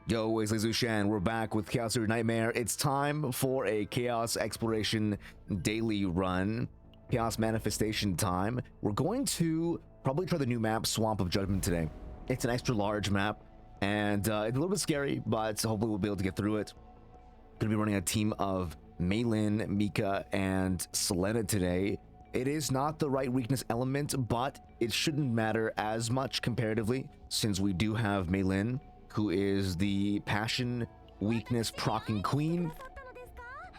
Yo, it's Leizu Shen. We're back with Chaos Your Nightmare. It's time for a Chaos Exploration daily run. Chaos Manifestation time. We're going to probably try the new map, Swamp of Judgment, today. It's an extra large map, and it's a little bit scary, but hopefully we'll be able to get through it. Gonna be running a team of Maylin, Mika, and Selena today. It is not the right weakness element, but it shouldn't matter as much comparatively, since we do have Maylin, who is the passion, weakness, proccing queen.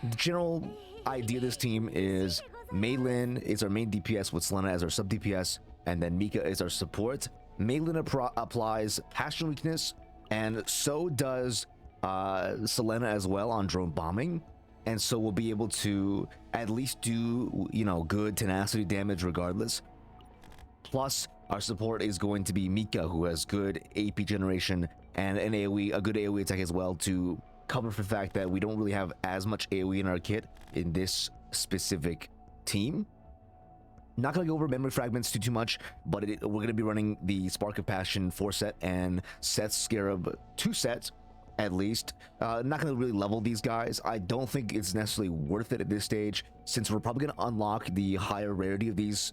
The general idea of this team is Maylin is our main DPS with Selena as our sub DPS, and then Mika is our support. Maylin applies passion weakness, and so does Selena as well on drone bombing. And so we'll be able to at least do, good tenacity damage regardless. Plus, our support is going to be Mika, who has good AP generation and an AoE, a good AoE attack as well, to cover for the fact that we don't really have as much AoE in our kit in this specific team. Not going to go over memory fragments too much, but we're going to be running the Spark of Passion 4 set and Seth's Scarab 2 sets, at least. Not going to really level these guys. I don't think it's necessarily worth it at this stage, since we're probably going to unlock the higher rarity of these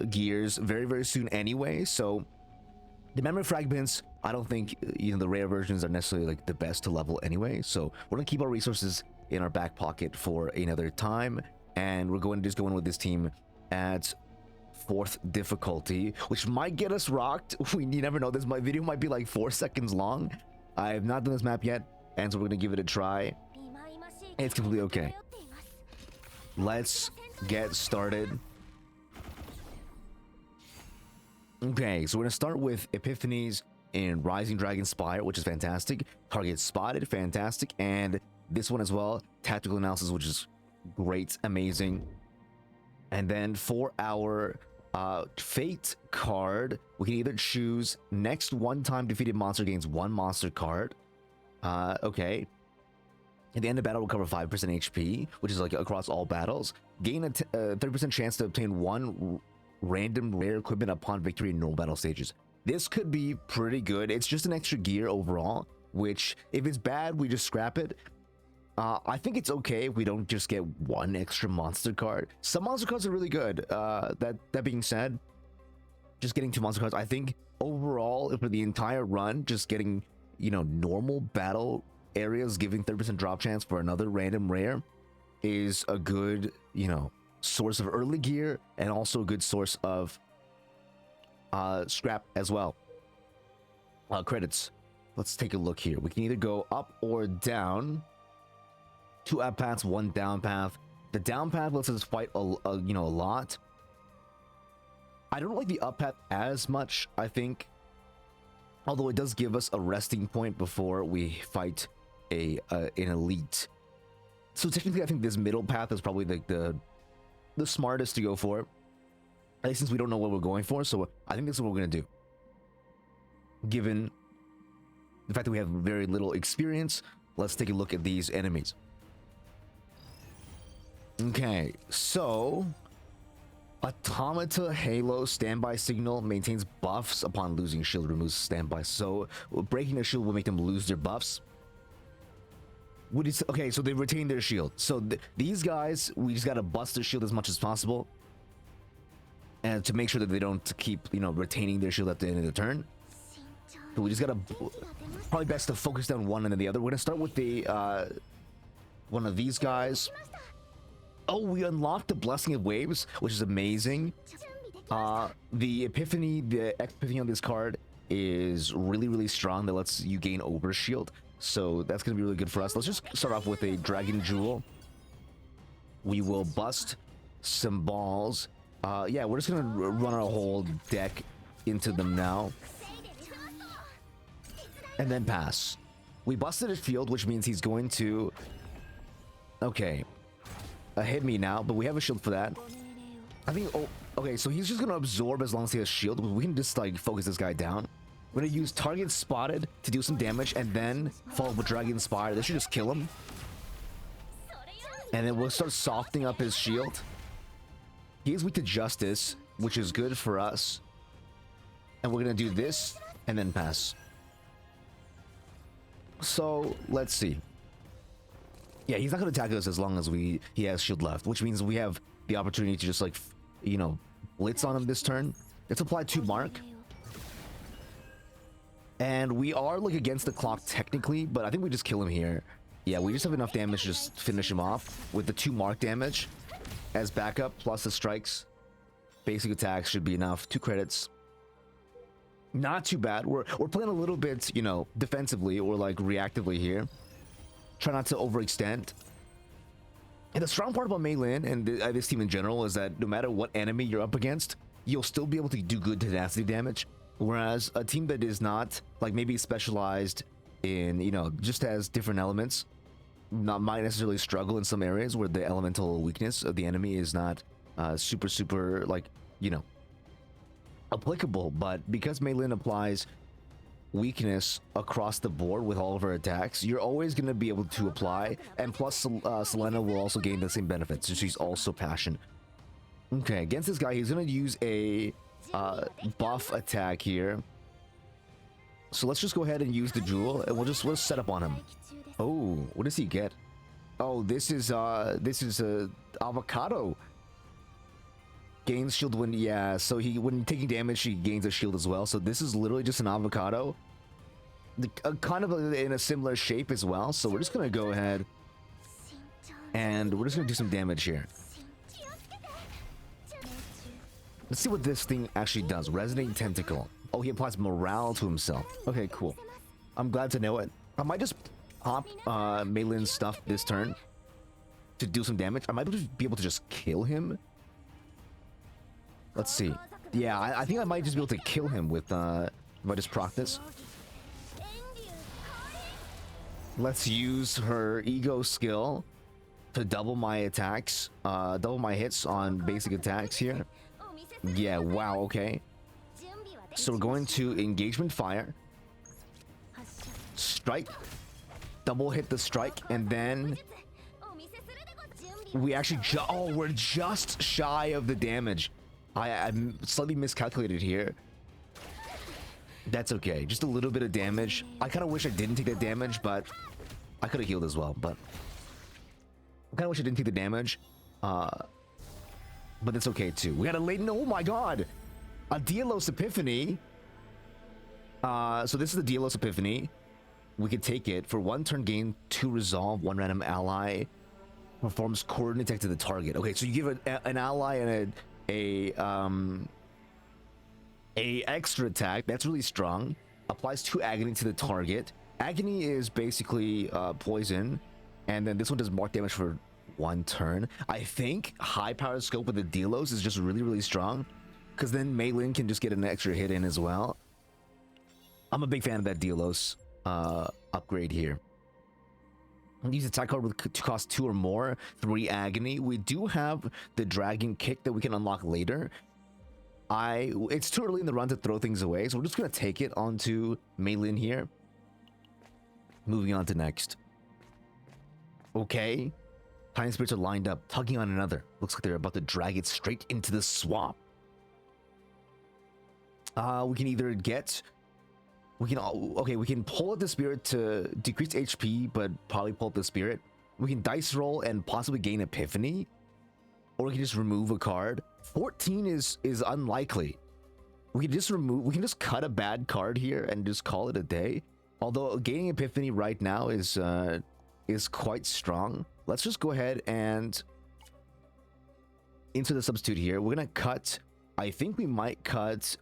gears very, very soon anyway. So the memory fragments, I don't think the rare versions are necessarily like the best to level anyway. So we're going to keep our resources in our back pocket for another time, and we're going to just go in with this team at 4th difficulty, which might get us rocked. You never know. My video might be like 4 seconds long. I have not done this map yet, and so we're going to give it a try. It's completely okay. Let's get started. Okay, so we're going to start with Epiphanies in Rising Dragon Spire, which is fantastic. Target spotted, fantastic. And this one as well, Tactical Analysis, which is great, amazing. And then for our Fate card, we can either choose next one-time defeated monster gains 1 monster card. Okay. At the end of battle, we'll cover 5% HP, which is like across all battles. Gain a 30% chance to obtain 1 random rare equipment upon victory in normal battle stages. This could be pretty good. It's just an extra gear overall, which if it's bad, we just scrap it. I think it's okay if we don't just get 1 extra monster card. Some monster cards are really good. That being said, just getting 2 monster cards, I think overall for the entire run, just getting normal battle areas giving 30% drop chance for another random rare is a good source of early gear, and also a good source of scrap as well. Credits. Let's take a look here. We can either go up or down. 2 up paths, 1 down path. The down path lets us fight a lot. I don't like the up path as much, I think, although it does give us a resting point before we fight an elite. So technically, I think this middle path is probably the smartest to go for, at least since we don't know what we're going for. So I think this is what we're going to do, given the fact that we have very little experience. Let's take a look at these enemies. Okay, so Automata Halo standby signal maintains buffs upon losing shield, removes standby. So breaking their shield will make them lose their buffs. Okay, so they retain their shield. So these guys, we just gotta bust their shield as much as possible, and to make sure that they don't keep retaining their shield at the end of the turn. So we just gotta probably best to focus down one and then the other. We're gonna start with the one of these guys. Oh, we unlocked the Blessing of Waves, which is amazing. The Epiphany on this card is really, really strong. That lets you gain overshield. So that's going to be really good for us. Let's just start off with a Dragon Jewel. We will bust some balls. Yeah, we're just going to run our whole deck into them now. And then pass. We busted his field, which means he's going to... Okay. Hit me now, but we have a shield for that. I think... Oh, okay, so he's just going to absorb as long as he has shield. We can just, focus this guy down. We're going to use Target Spotted to do some damage, and then follow with Dragon Spire. This should just kill him. And then we'll start softening up his shield. He is weak to Justice, which is good for us. And we're going to do this, and then pass. So let's see. Yeah, he's not going to attack us as long as he has shield left, which means we have the opportunity to just like, you know, blitz on him this turn. Let's apply 2 mark. And we are like against the clock technically, but I think we just kill him here. Yeah, we just have enough damage to just finish him off with the 2 mark damage as backup plus the strikes. Basic attacks should be enough. 2 credits. Not too bad. We're playing a little bit, you know, defensively or like reactively here. Try not to overextend. And the strong part about Mei Lin and this team in general is that no matter what enemy you're up against, you'll still be able to do good tenacity damage. Whereas a team that is not, like, maybe specialized in, you know, just has different elements, might necessarily struggle in some areas where the elemental weakness of the enemy is not super, like, you know, applicable. But because Mei Lin applies weakness across the board with all of her attacks, you're always going to be able to apply, and plus Selena will also gain the same benefits, so she's also passion. Okay, against this guy, he's going to use a buff attack here, so let's just go ahead and use the jewel, and we'll set up on him. Oh, what does he get? Oh, this is a avocado. Gains shield when, yeah, so when taking damage, he gains a shield as well. So this is literally just an avocado, kind of in a similar shape as well. So we're just gonna go ahead and we're just gonna do some damage here. Let's see what this thing actually does. Resonating Tentacle. Oh, he applies morale to himself. Okay, cool. I'm glad to know it. I might just pop Mei Lin's stuff this turn to do some damage. I might be able to just kill him. Let's see. Yeah, I think I might just be able to kill him with if I just proc this. Let's use her ego skill to double my attacks, double my hits on basic attacks here. Yeah, wow, okay. So we're going to engagement fire, strike, double hit the strike, and then we actually we're just shy of the damage. I'm slightly miscalculated here. That's okay. Just a little bit of damage. I kind of wish I didn't take that damage, but I could have healed as well. But I kind of wish I didn't take the damage. But it's okay too. We got a late. Oh my god! A Dielos Epiphany. So this is the Dielos Epiphany. We could take it for 1 turn, gain 2 resolve. 1 random ally performs coordinate attack to the target. Okay, so you give an ally and a extra attack that's really strong. Applies 2 agony to the target. Agony is basically poison, and then this one does mark damage for 1 turn. I think high power scope with the Delos is just really strong, because then Mei Lin can just get an extra hit in as well. I'm a big fan of that Delos upgrade here. Use attack card to cost 2 or more, 3 agony. We do have the dragon kick that we can unlock later. It's too early in the run to throw things away, so we're just gonna take it onto Mei Lin here. Moving on to next. Okay, Time Spirits are lined up, tugging on another. Looks like they're about to drag it straight into the swamp. We can either get. We can pull out the spirit to decrease HP, but probably pull up the spirit. We can dice roll and possibly gain Epiphany, or we can just remove a card. 14 is unlikely. We can just cut a bad card here and just call it a day. Although gaining Epiphany right now is quite strong. Let's just go ahead and into the substitute here. We're gonna cut. I think we might cut.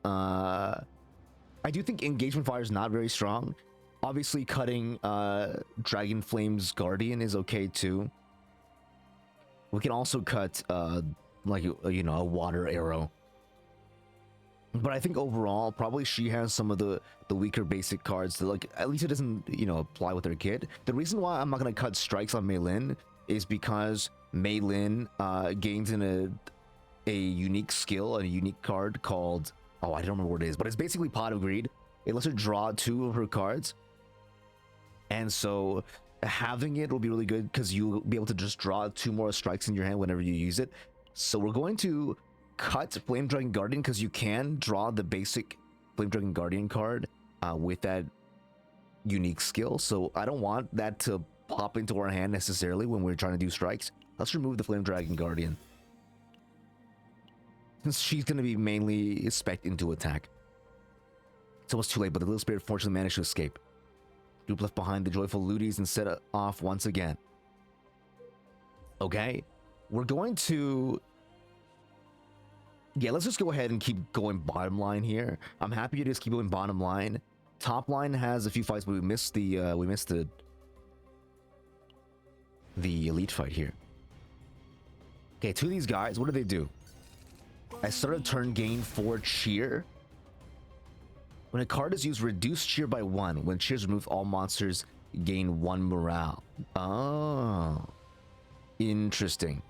I do think engagement fire is not very strong. Obviously, cutting Dragon Flame's Guardian is okay too. We can also cut like a water arrow. But I think overall, probably she has some of the weaker basic cards that, like, at least it doesn't apply with her kit. The reason why I'm not gonna cut strikes on Mei Lin is because Mei Lin gains in a unique skill, a unique card called. Oh, I don't remember what it is, but it's basically Pot of Greed. It lets her draw 2 of her cards. And so having it will be really good because you'll be able to just draw 2 more strikes in your hand whenever you use it. So we're going to cut Flame Dragon Guardian because you can draw the basic Flame Dragon Guardian card with that unique skill, so I don't want that to pop into our hand necessarily when we're trying to do strikes. Let's remove the Flame Dragon Guardian, since she's going to be mainly spec into attack. It's almost too late, but the little spirit fortunately managed to escape. Dupe left behind the joyful Ludies and set off once again. Okay, we're going to... Yeah, let's just go ahead and keep going bottom line here. I'm happy to just keep going bottom line. Top line has a few fights, but we missed the elite fight here. Okay, two of these guys, what do they do? I started turn gain 4 cheer. When a card is used, reduce cheer by 1. When cheer is removed, all monsters gain 1 morale. Oh, interesting.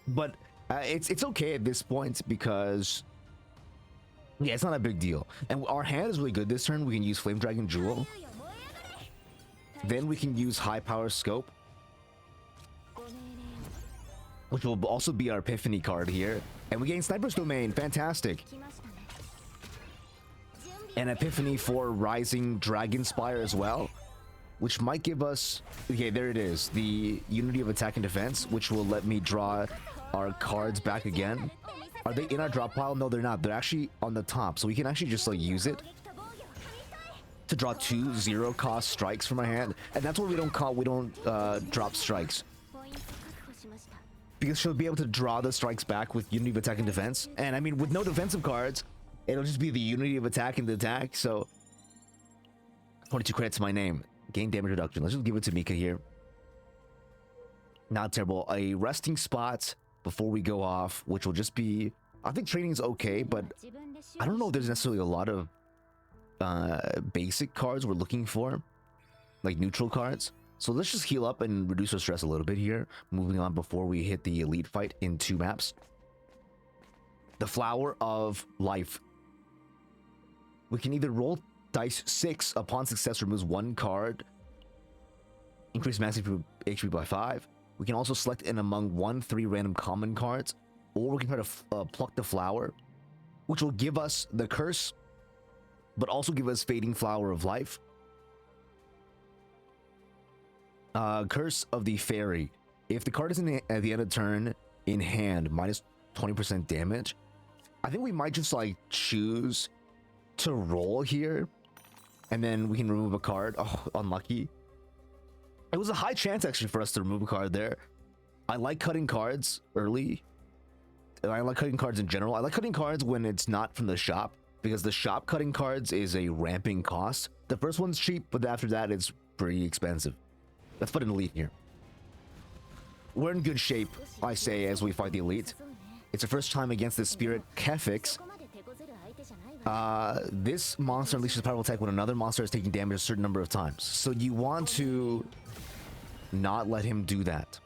But it's okay at this point because, yeah, it's not a big deal. And our hand is really good this turn. We can use Flame Dragon Jewel. Then we can use High Power Scope, which will also be our Epiphany card here. And we gain Sniper's Domain. Fantastic. And Epiphany for Rising Dragon Spire as well, which might give us... Okay, there it is. The Unity of Attack and Defense, which will let me draw our cards back again. Are they in our drop pile? No, they're not. They're actually on the top. So we can actually just like use it to draw 2 0-cost strikes from our hand. And that's what we don't drop strikes, because she'll be able to draw the strikes back with Unity of Attack and Defense. And I mean, with no defensive cards, it'll just be the Unity of Attack and attack. So 22 credits to my name. Gain damage reduction. Let's just give it to Mika here. Not terrible. A resting spot before we go off, which will just be... I think training is okay, but I don't know if there's necessarily a lot of basic cards we're looking for, like neutral cards. So let's just heal up and reduce our stress a little bit here. Moving on before we hit the elite fight in 2 maps. The Flower of Life. We can either roll dice 6. Upon success, removes 1 card. Increase maximum HP by 5. We can also select in among 1-3 random common cards. Or we can try to pluck the flower, which will give us the curse, but also give us Fading Flower of Life. Curse of the Fairy. If the card is at the end of turn in hand, minus 20% damage. I think we might just like choose to roll here, and then we can remove a card. Oh, unlucky. It was a high chance actually for us to remove a card there. I like cutting cards early. And I like cutting cards in general. I like cutting cards when it's not from the shop, because the shop cutting cards is a ramping cost. The first one's cheap, but after that it's pretty expensive. Let's put an elite here. We're in good shape, I say, as we fight the elite. It's the first time against the Spirit Kefix. This monster unleashes a powerful attack when another monster is taking damage a certain number of times. So you want to not let him do that.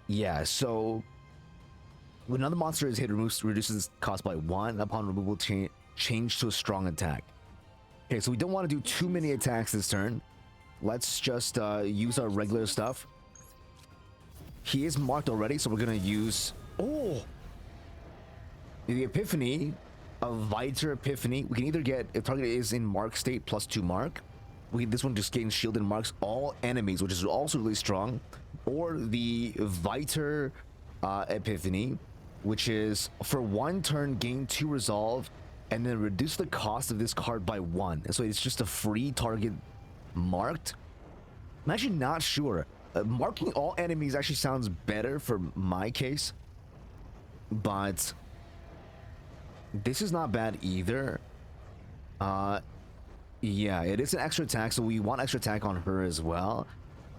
Yeah, so when another monster is hit, reduces its cost by 1. Upon removal, change to a strong attack. Okay, so we don't want to do too many attacks this turn. Let's just use our regular stuff. He is marked already, so we're gonna use... Oh! The Epiphany, a Viter Epiphany. We can either get, if target is in mark state, +2 mark. This one just gains shield and marks all enemies, which is also really strong. Or the Viter Epiphany, which is for 1 turn, gain 2 resolve, and then reduce the cost of this card by 1. And so it's just a free target marked. I'm actually not sure. Marking all enemies actually sounds better for my case, but this is not bad either. Yeah, it is an extra attack, so we want extra attack on her as well.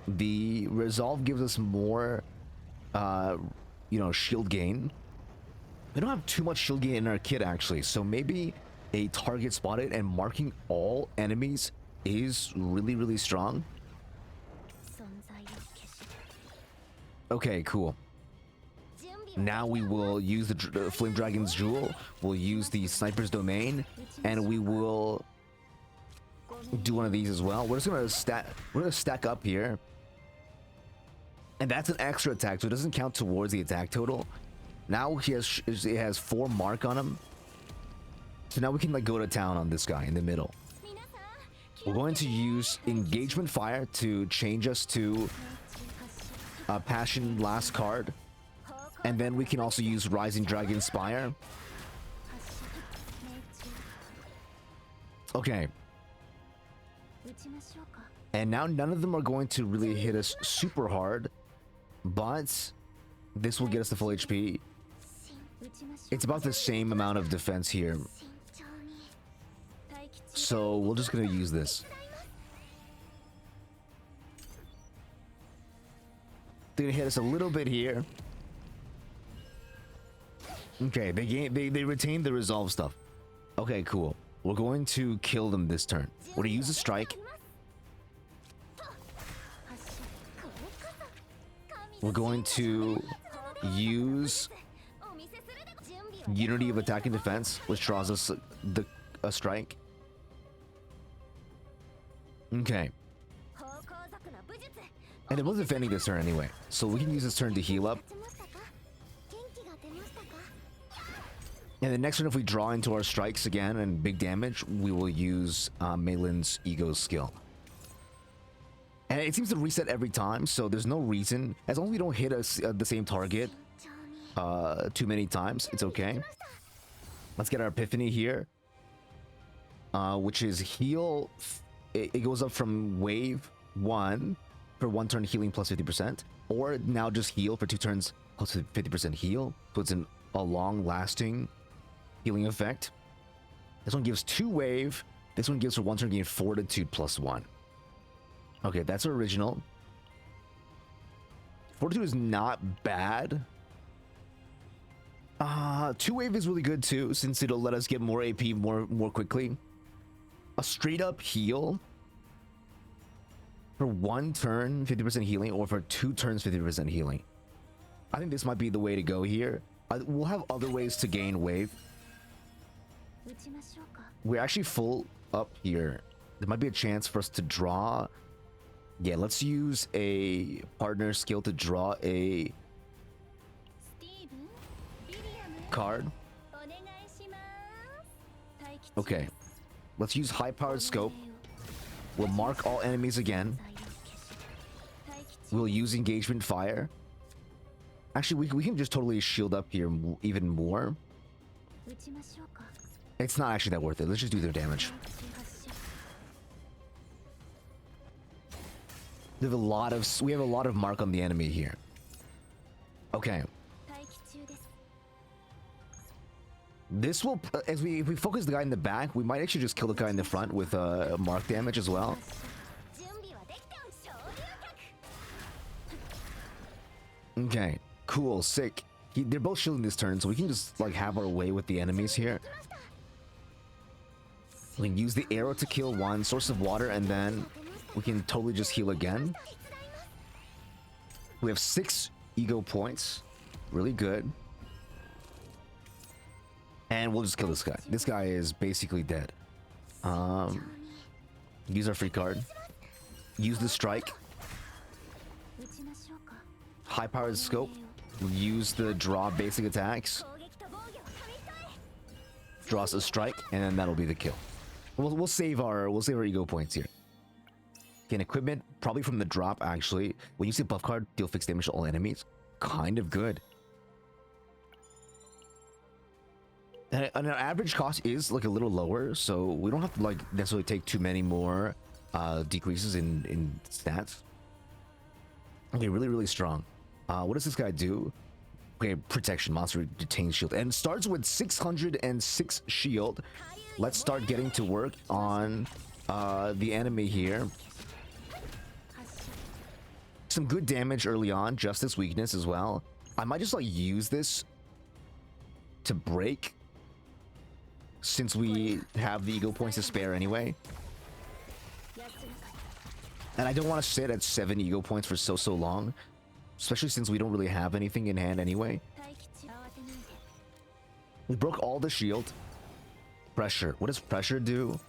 The resolve gives us more shield gain. We don't have too much shield gain in our kit actually, so maybe a target spotted and marking all enemies is really, really strong. Okay, cool. Now we will use the Flame Dragon's Jewel, we'll use the Sniper's Domain, and we will do one of these as well. We're just gonna stack up here. And that's an extra attack, so it doesn't count towards the attack total. Now it has 4 mark on him. So now we can like go to town on this guy in the middle. We're going to use Engagement Fire to change us to Passion last card. And then we can also use Rising Dragon Spire. Okay. And now none of them are going to really hit us super hard. But this will get us to full HP. It's about the same amount of defense here. So we're just going to use this. They're going to hit us a little bit here. Okay, they retain the resolve stuff. Okay, cool. We're going to kill them this turn. We're going to use a strike. We're going to use Unity of Attack and Defense, which draws us a strike. Okay. And it was defending this turn anyway, so we can use this turn to heal up. And the next turn, if we draw into our strikes again and big damage, we will use Maylin's Ego skill. And it seems to reset every time, so there's no reason. As long as we don't hit us the same target too many times, it's okay. Let's get our Epiphany here, which is heal. It goes up from wave 1 for 1 turn healing plus 50%, or now just heal for 2 turns plus 50% heal. So it's a long-lasting healing effect. This one gives 2 wave. This one gives for 1 turn gain Fortitude plus 1. Okay, that's original. Fortitude is not bad. 2 wave is really good too, since it'll let us get more AP more quickly. A straight up heal for 1 turn 50% healing, or for 2 turns 50% healing. I think this might be the way to go here. We'll have other ways to gain wave. We're actually full up here. There might be a chance for us to draw. Yeah, let's use a partner skill to draw a card. Okay, let's use high powered scope. We'll mark all enemies again. We'll use engagement fire. Actually, we can just totally shield up here even more. It's not actually that worth it. Let's just do their damage. We have a lot of mark on the enemy here. Okay. This will, if we focus the guy in the back, we might actually just kill the guy in the front with mark damage as well. Okay, cool, sick. They're both shielding this turn, so we can just like have our way with the enemies here. We can use the arrow to kill one source of water, and then we can totally just heal again. We have 6 ego points. Really good. And we'll just kill this guy. This guy is basically dead. Use our free card. Use the strike. High powered scope. Use the draw basic attacks. Draw us a strike, and then that'll be the kill. We'll save our ego points here. Okay, equipment probably from the drop actually. When you see buff card, deal fixed damage to all enemies. Kind of good. And our average cost is like a little lower, so we don't have to like necessarily take too many more decreases in stats. Okay, really strong. What does this guy do? Okay, protection, monster retains shield, and starts with 606 shield. Let's start getting to work on the enemy here. Some good damage early on, Justice weakness as well. I might just like use this to break, since we have the ego points to spare anyway. And I don't want to sit at 7 ego points for so long, especially since we don't really have anything in hand anyway. We broke all the shield. Pressure. What does pressure do?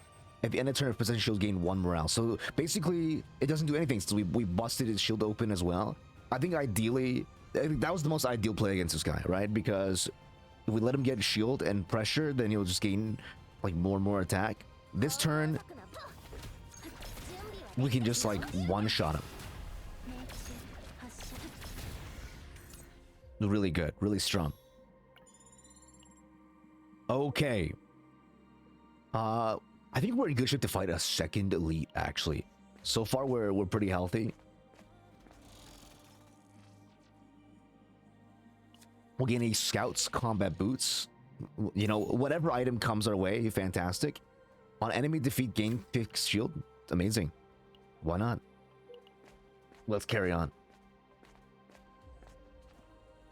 At the end of turn, if possession shield gain 1 morale. So basically, it doesn't do anything. So we busted his shield open as well. I think ideally, that was the most ideal play against this guy, right? Because if we let him get shield and pressure, then he'll just gain like more and more attack. This turn, we can just like one-shot him. Really good, really strong. Okay. I think we're in good shape to fight a second elite, actually. So far, we're pretty healthy. We'll gain a Scout's combat boots. You know, whatever item comes our way, fantastic. On enemy defeat, gain fixed shield. Amazing. Why not? Let's carry on.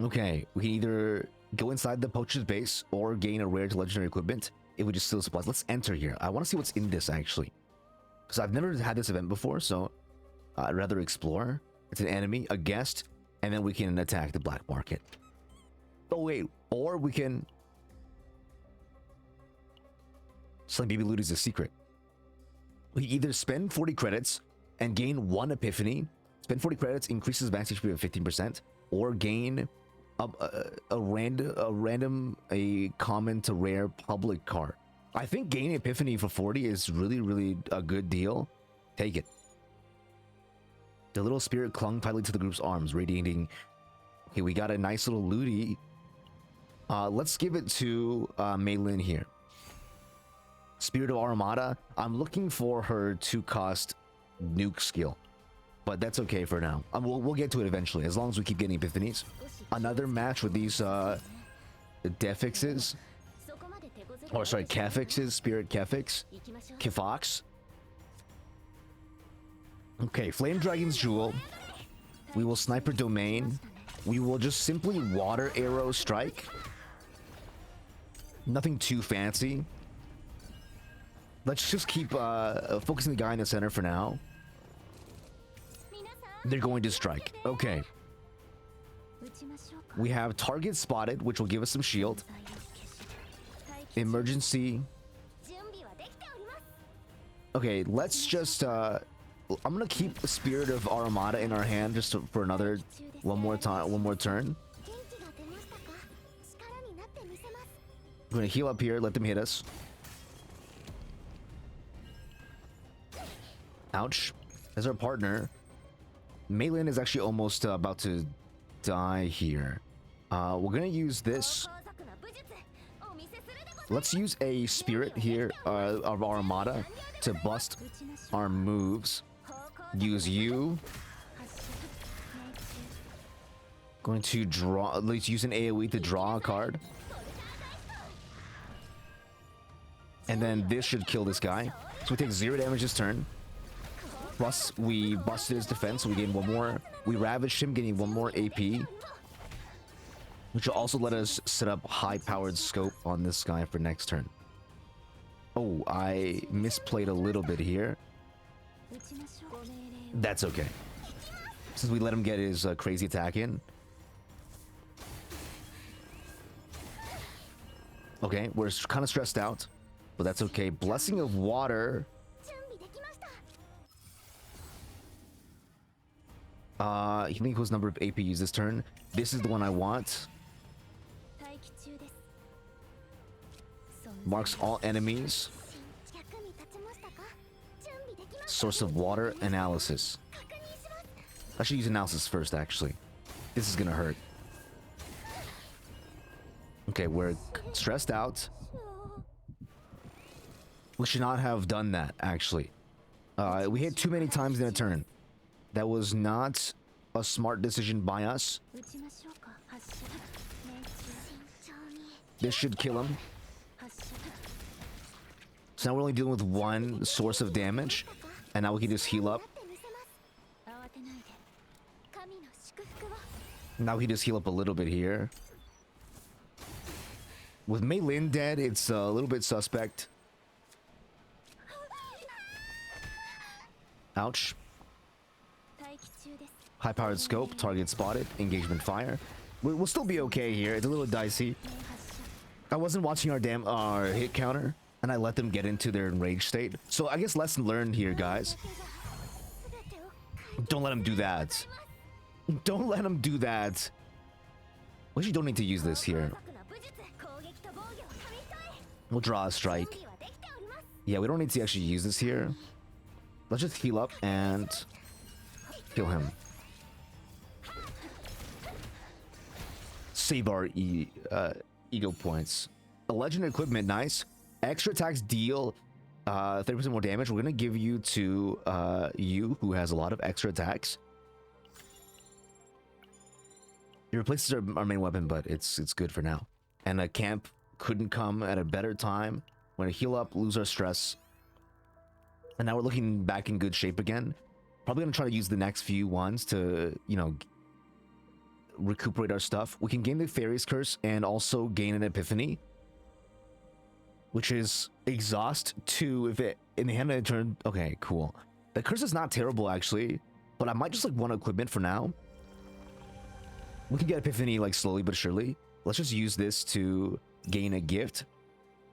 Okay, we can either go inside the poacher's base or gain a rare to legendary equipment if we just steal supplies. Let's enter here. I want to see what's in this, actually. Because I've never had this event before, so I'd rather explore. It's an enemy, a guest, and then we can attack the black market. Oh, wait. Or we can... Selling baby loot is a secret. We either spend 40 credits and gain 1 epiphany. Spend 40 credits, increases max HP by 15%. Or gain a random, common to rare public card. I think gaining epiphany for 40 is really a good deal. Take it. The little spirit clung tightly to the group's arms, radiating... Okay, we got a nice little looty. Let's give it to Mei Lin here. Spirit of Armada. I'm looking for her 2-cost nuke skill, but that's okay for now. We'll get to it eventually, as long as we keep getting epiphanies. Another match with these defixes, or sorry, Kefixes, Spirit Kefix, Kifox. Okay, Flame Dragon's Jewel. We will Sniper Domain. We will just simply Water Arrow Strike. Nothing too fancy. Let's just keep focusing the guy in the center for now. They're going to strike. Okay. We have target spotted, which will give us some shield. Emergency. Okay, let's just... I'm gonna keep Spirit of Armada in our hand just for another... one more turn. We're gonna heal up here, let them hit us. Ouch. As our partner, Mei Lin is actually almost about to die here. We're gonna use this. Let's use a spirit here of our Armada to bust our moves. Use you. Going to draw. Let's use an AoE to draw a card. And then this should kill this guy. So we take 0 damage this turn. Plus, we busted his defense, so we gain 1 more. We ravaged him, getting 1 more AP. Which will also let us set up high-powered scope on this guy for next turn. Oh, I misplayed a little bit here. That's okay. Since we let him get his crazy attack in. Okay, we're kind of stressed out. But that's okay. Blessing of Water... healing equals number of AP used this turn. This is the one I want. Marks all enemies. Source of water analysis. I should use analysis first, actually. This is gonna hurt. Okay, we're stressed out. We should not have done that, actually. We hit too many times in a turn. That was not a smart decision by us. This should kill him. So now we're only dealing with 1 source of damage. And now we can just heal up. Now we just heal up a little bit here. With Mei Lin dead, it's a little bit suspect. Ouch. High-powered scope, target spotted, engagement fire. We'll still be okay here. It's a little dicey. I wasn't watching our hit counter, and I let them get into their enraged state. So I guess lesson learned here, guys. Don't let him do that. Don't let him do that. We actually don't need to use this here. We'll draw a strike. Yeah, we don't need to actually use this here. Let's just heal up and kill him. Save our ego points. The legendary equipment, nice. Extra attacks deal 30% more damage. We're gonna give you to you, who has a lot of extra attacks. It replaces our main weapon, but it's good for now. And a camp couldn't come at a better time. We're gonna heal up, lose our stress, and now we're looking back in good shape again. Probably gonna try to use the next few ones to, you know, recuperate our stuff. We can gain the Fairy's Curse and also gain an Epiphany, which is exhaust 2 if it in the hand of the turn. Okay, cool. The curse is not terrible actually, but I might just like want equipment for now. We can get Epiphany like slowly but surely. Let's just use this to gain a gift.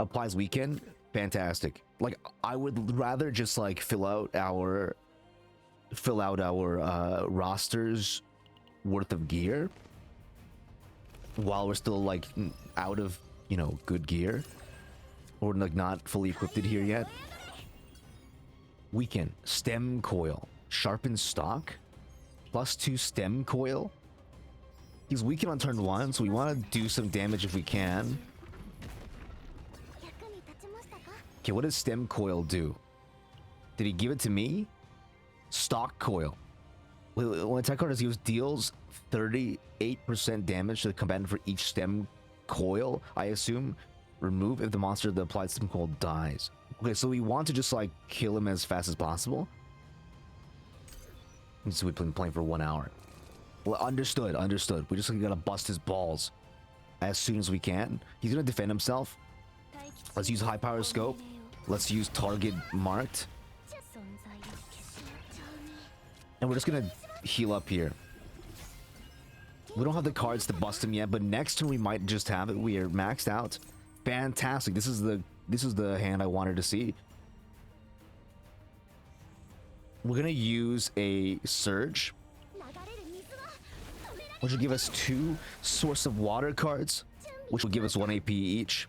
Applies weekend. Fantastic. Like, I would rather just like fill out our rosters worth of gear while we're still like out of, you know, good gear, or like not fully equipped here yet. Weekend. Stem coil. Sharpened stock. +2 stem coil. He's weakened on turn 1, so we want to do some damage if we can. Okay, what does stem coil do? Did he give it to me? Stock coil. When attack card is used, deals 38% damage to the combatant for each stem coil, I assume. Remove if the monster that applied stem coil dies. Okay, so we want to just like kill him as fast as possible. So we've been playing for 1 hour. Well, understood. We just gotta bust his balls as soon as we can. He's gonna defend himself. Let's use high power scope. Let's use target marked. And we're just gonna heal up here. We don't have the cards to bust him yet, but next turn we might just have it. We are maxed out. Fantastic. This is the hand I wanted to see. We're gonna use a surge, which will give us 2 source of water cards, which will give us 1 AP each.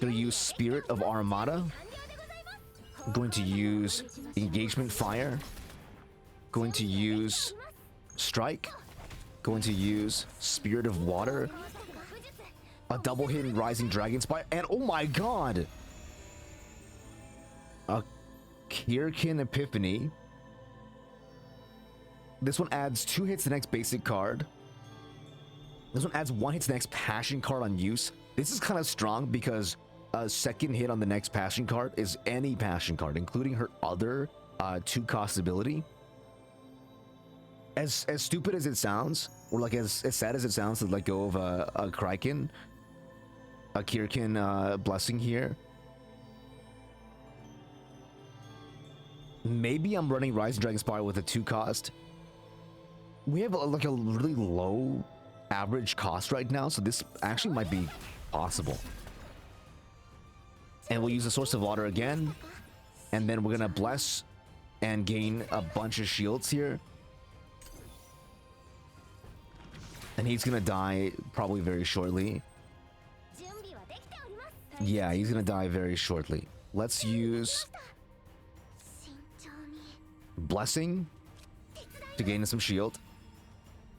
Gonna use Spirit of Armada. Going to use Engagement Fire. Going to use Strike. Going to use Spirit of Water. A double hit in Rising Dragon Spire. And oh my god! A Kirkin Epiphany. This one adds 2 hits to the next basic card. This one adds 1 hit to the next passion card on use. This is kind of strong because a second hit on the next passion card is any passion card, including her other 2-cost ability. As stupid as it sounds, or like as sad as it sounds to let go of a Kraken, a Kirkin blessing here. Maybe I'm running Rising Dragon Spire with a 2-cost. We have like a really low average cost right now, so this actually might be possible. And we'll use the Source of Water again, and then we're gonna bless and gain a bunch of shields here. And he's gonna die probably very shortly. Yeah, he's gonna die very shortly. Let's use Blessing to gain us some shield.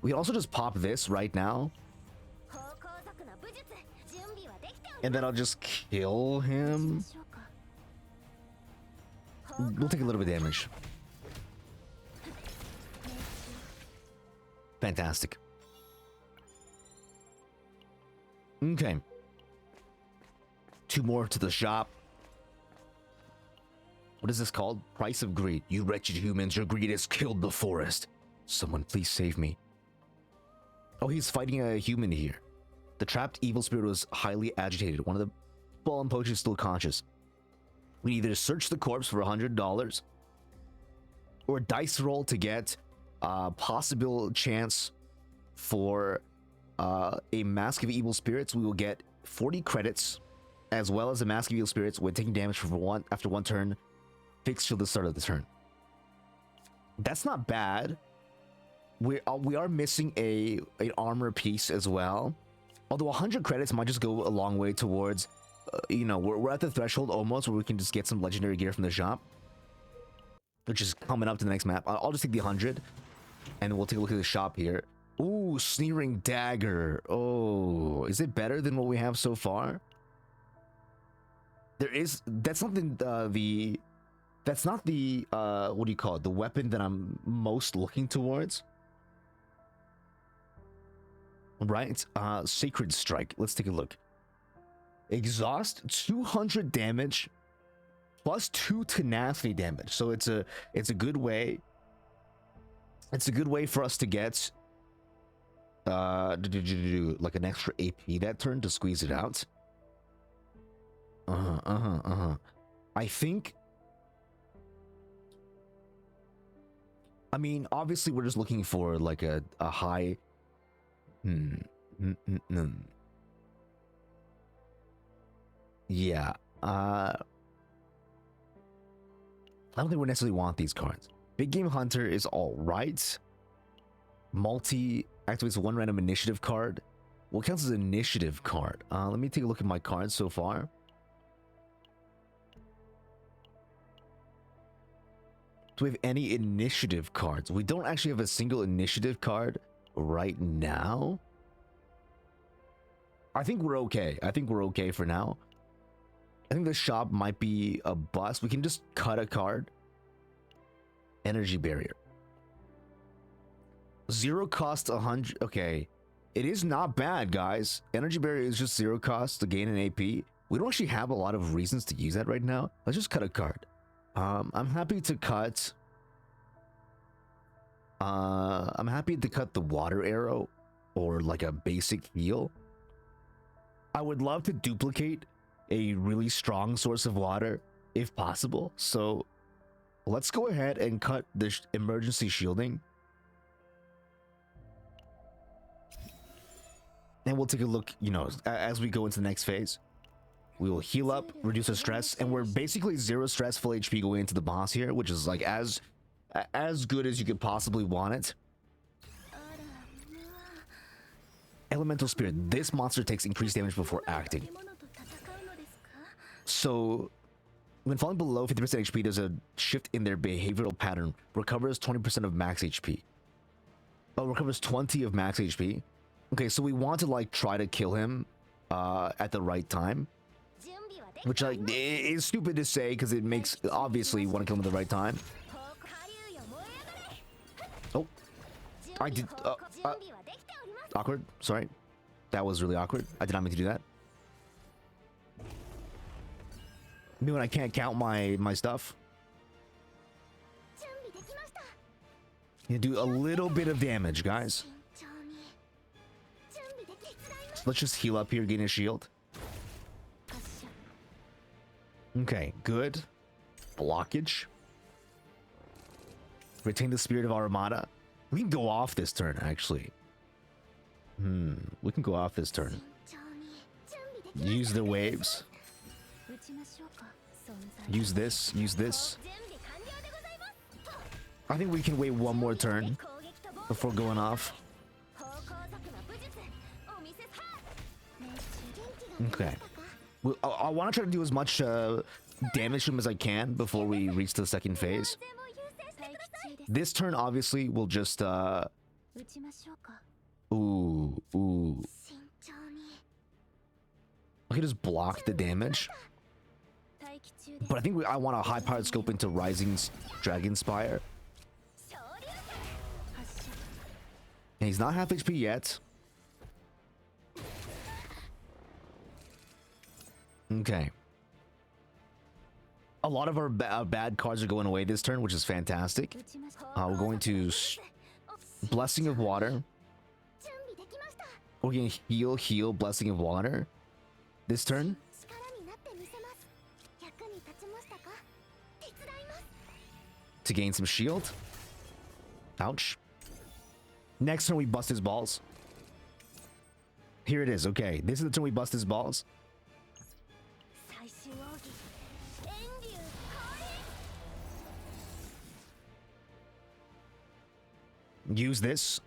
We can also just pop this right now, and then I'll just kill him. We'll take a little bit of damage. Fantastic. Okay. 2 more to the shop. What is this called? Price of Greed. You wretched humans, your greed has killed the forest. Someone please save me. Oh, he's fighting a human here. The trapped evil spirit was highly agitated. One of the fallen poachers is still conscious. We either search the corpse for $100 or a dice roll to get a possible chance for a Mask of Evil Spirits. We will get 40 credits, as well as a Mask of Evil Spirits when taking damage for after 1 turn, fixed till the start of the turn. That's not bad. We are missing an armor piece as well. Although 100 credits might just go a long way towards, you know, we're at the threshold almost where we can just get some legendary gear from the shop. which is coming up to the next map. I'll just take the 100, and we'll take a look at the shop here. Ooh, Sneering Dagger. Oh, is it better than what we have so far? That's not that's not the, what do you call it? The weapon that I'm most looking towards. Right? Sacred Strike. Let's take a look. Exhaust, 200 damage, plus 2 tenacity damage. So it's a good way. It's a good way for us to get like an extra AP that turn to squeeze it out. I think, I mean, obviously we're just looking for like a high yeah, I don't think we necessarily want these cards. Big Game Hunter is all right. Multi activates one random initiative card. What counts as an initiative card? Let me take a look at my cards so far. Do we have any initiative cards? We don't actually have a single initiative card right now. I think we're okay. I think we're okay for now. I think the shop might be a bust. We can just cut a card. Energy Barrier. 0 cost 100. Okay. It is not bad, guys. Energy Barrier is just 0 cost to gain an AP. We don't actually have a lot of reasons to use that right now. Let's just cut a card. I'm happy to cut. I'm happy to cut the Water Arrow or like a basic heal. I would love to duplicate a really strong source of water if possible. So let's go ahead and cut the emergency shielding. And we'll take a look, you know, as we go into the next phase. We will heal up, reduce our stress, and we're basically 0 stress, full HP going into the boss here, which is like as good as you could possibly want it. Elemental Spirit. This monster takes increased damage before acting. So when falling below 50% HP, there's a shift in their behavioral pattern. Recovers 20% of max HP. Oh, recovers 20 of max HP. Okay, so we want to like try to kill him at the right time. Which like is stupid to say because it makes obviously you want to kill him at the right time. Oh, I did awkward. Sorry, that was really awkward. I did not mean to do that. Me when I can't count my stuff. You do a little bit of damage, guys. So let's just heal up here, gain a shield. Okay, good. Blockage. Retain the spirit of our Armada. We can go off this turn, actually. We can go off this turn. Use the waves. Use this, use this. I think we can wait one more turn before going off. Okay. I want to try to do as much damage to him as I can before we reach the second phase. This turn, obviously, will just... Ooh. I can just block the damage. But I think I want a high-powered scope into Rising's Dragon Spire. And he's not half HP yet. Okay. A lot of our bad cards are going away this turn, which is fantastic. We're going to Blessing of Water. We're going to heal, Blessing of Water this turn. To gain some shield. Ouch. Next turn we bust his balls. Here it is. Okay, this is the turn we bust his balls. Use this.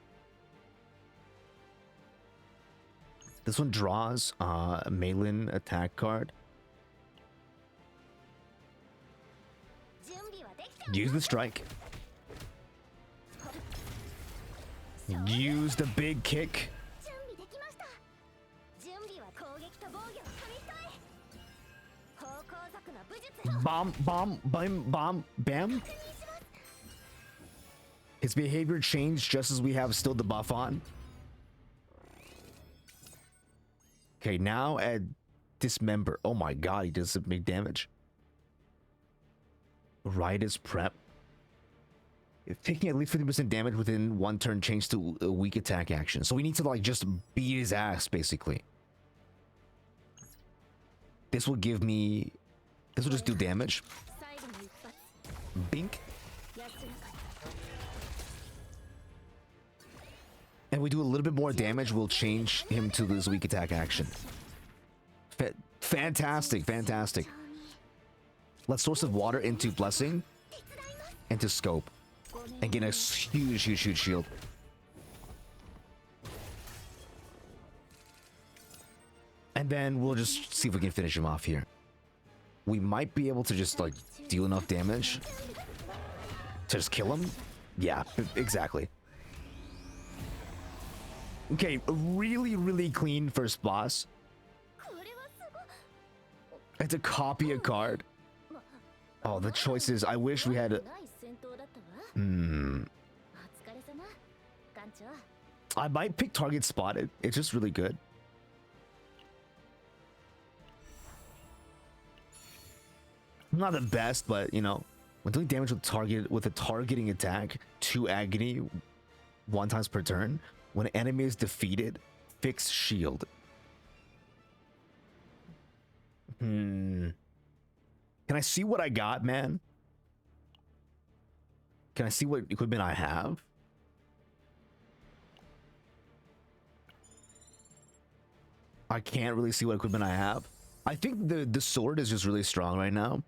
This one draws a Malin attack card. Use the strike. Use the big kick. Bomb, bomb, bam, bomb, bam. His behavior changed just as we have still the buff on. Okay, now at dismember. Oh my god, he does some big damage. Right as prep. If taking at least 50% damage within one turn, change to a weak attack action. So we need to like just beat his ass basically. This will give me... This will just do damage. Bink. And we do a little bit more damage, we'll change him to this weak attack action. Fantastic, fantastic. Let's Source of Water into Blessing. Into Scope. And get a huge, huge, huge shield. And then we'll just see if we can finish him off here. We might be able to just like deal enough damage to just kill him. Yeah, exactly. Okay, really, really clean first boss. It's a copy a card. Oh, the choices. I wish we had a... I might pick Target Spotted. It's just really good. Not the best, but you know, when doing damage with a targeting attack, 2 agony, 1 times per turn. When an enemy is defeated, fix shield. Can I see what I got, man? Can I see what equipment I have? I can't really see what equipment I have. I think the sword is just really strong right now.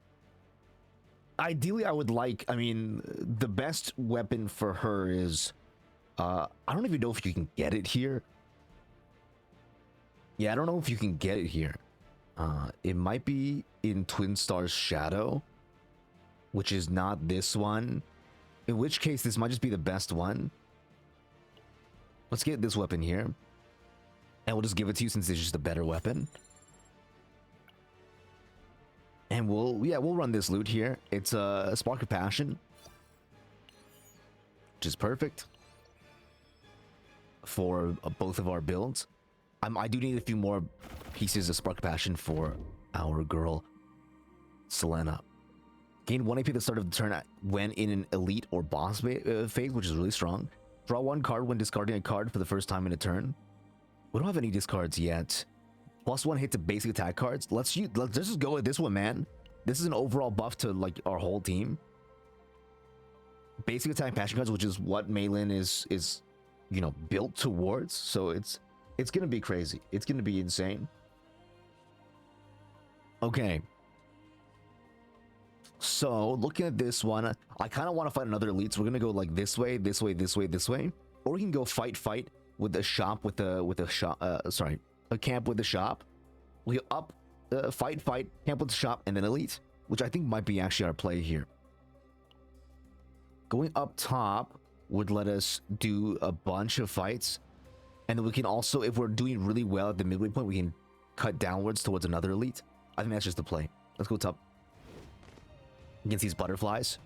Ideally, I would like... I mean, the best weapon for her is... I don't even know if you can get it here. Yeah, I don't know if you can get it here. It might be in Twin Star's Shadow, which is not this one. In which case, this might just be the best one. Let's get this weapon here. And we'll just give it to you since it's just a better weapon. And we'll run this loot here. It's a Spark of Passion, which is perfect for both of our builds. I do need a few more pieces of Spark of Passion for our girl, Selena. Gain 1 AP at the start of the turn when in an elite or boss phase, which is really strong. Draw 1 card when discarding a card for the first time in a turn. We don't have any discards yet. +1 hit to basic attack cards. Let's just go with this one, man. This is an overall buff to like our whole team. Basic attack passion cards, which is what Maylin is you know, built towards. So it's gonna be crazy. It's gonna be insane. Okay. So looking at this one, I kind of want to fight another elite. So we're gonna go like this way, this way, this way, this way, or we can go fight with the shop with the shop. Sorry, a camp with the shop. We up, fight, camp with the shop, and then elite, which I think might be actually our play here. Going up top would let us do a bunch of fights, and then we can also, if we're doing really well at the midway point, we can cut downwards towards another elite. I think that's just the play. Let's go top. Against these butterflies.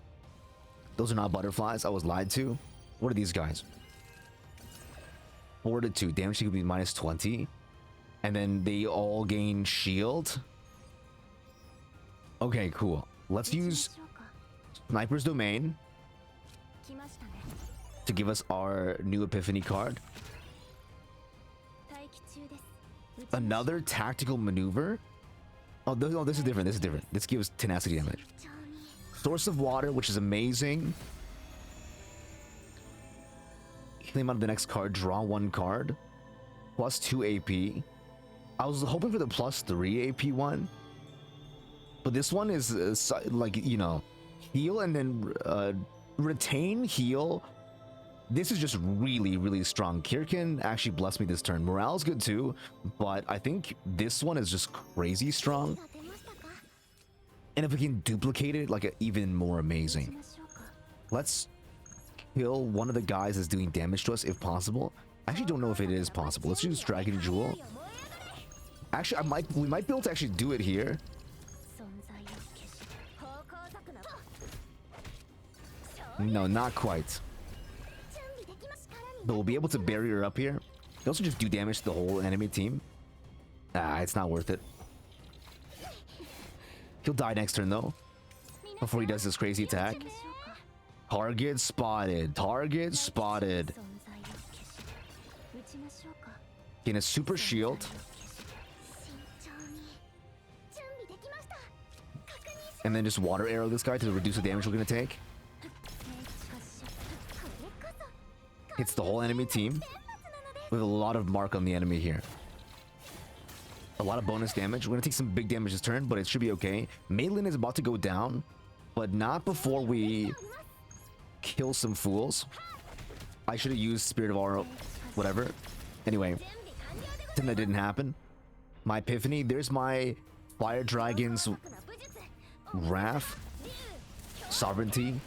Those are not butterflies. I was lied to. What are these guys? Fortitude. Damage could be -20. And then they all gain shield. Okay, cool. Let's use Sniper's Domain to give us our new Epiphany card. Another tactical maneuver. Oh, this is different. This is different. This gives tenacity damage. Source of Water, which is amazing. Claim out of the next card. Draw 1 card. +2 AP. I was hoping for the +3 AP one. But this one is like, you know, heal and then retain, heal. This is just really, really strong. Kirkin actually blessed me this turn. Morale's good too, but I think this one is just crazy strong. And if we can duplicate it, like even more amazing. Let's kill one of the guys that's doing damage to us if possible. I actually don't know if it is possible. Let's use Dragon Jewel. Actually, we might be able to actually do it here. No, not quite. But we'll be able to bury her up here. You also just do damage to the whole enemy team. Ah, it's not worth it. He'll die next turn though, before he does this crazy attack. Target spotted. Target spotted. Gain a super shield. And then just water arrow this guy to reduce the damage we're gonna take. Hits the whole enemy team with a lot of mark on the enemy here. A lot of bonus damage. We're gonna take some big damage this turn, but it should be okay. Maylin is about to go down, but not before we kill some fools. I should have used Spirit of Aura, whatever. Anyway, then that didn't happen. My Epiphany. There's my Fire Dragon's Wrath, Sovereignty,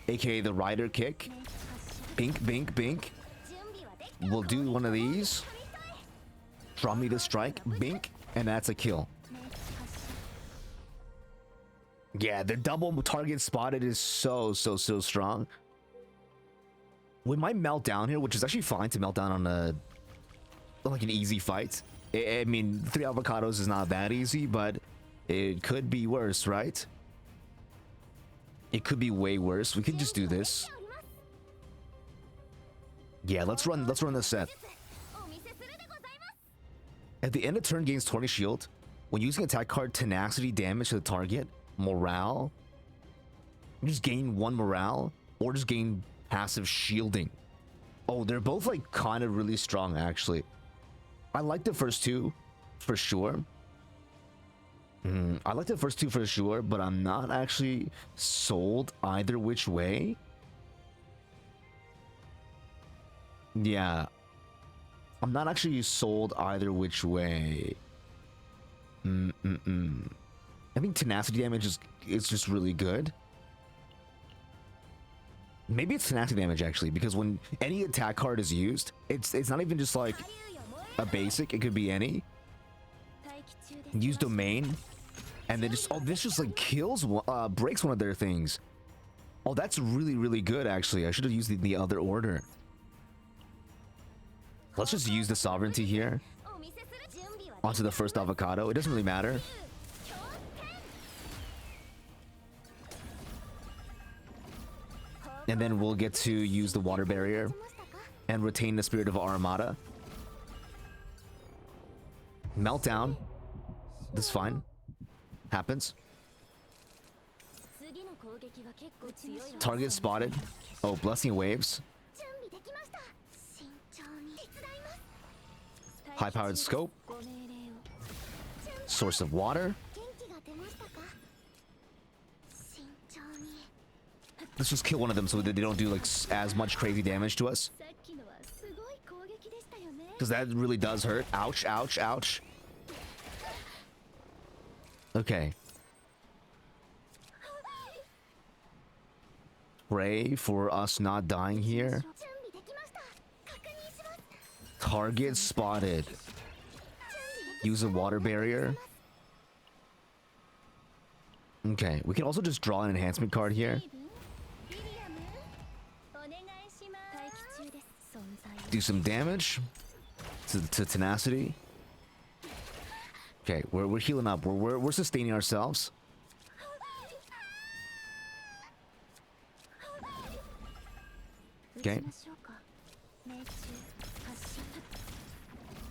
aka the Rider Kick. Bink, bink, bink. We'll do one of these. Draw me to strike. Bink. And that's a kill. Yeah, the double target spotted is so strong. We might melt down here, which is actually fine to melt down on like an easy fight. I mean, 3 avocados is not that easy, but it could be worse, right? It could be way worse. We could just do this. Yeah, let's run the set. At the end of turn, gains 20 shield. When using attack card, tenacity damage to the target, morale. You just gain 1 morale, or just gain passive shielding. Oh, they're both like kind of really strong actually. I like the first two for sure. I like the first two for sure, but I'm not actually sold either which way. Yeah, I'm not actually sold either which way. I think tenacity damage is just really good. Maybe it's tenacity damage actually, because when any attack card is used, it's not even just like a basic. It could be any. Use domain, and then just this just like kills breaks one of their things. Oh, that's really good actually. I should have used the other order. Let's just use the sovereignty here onto the first avocado. It doesn't really matter. And then we'll get to use the water barrier and retain the Spirit of Armada. Meltdown. This is fine. Happens. Target spotted. Oh, Blessing Waves. High-powered scope. Source of water. Let's just kill one of them so that they don't do like as much crazy damage to us. Because that really does hurt. Ouch, ouch, ouch. Okay. Pray for us not dying here. Target spotted. Use a water barrier. Okay, we can also just draw an enhancement card here. Do some damage to tenacity. Okay, we're healing up. We're sustaining ourselves. Okay.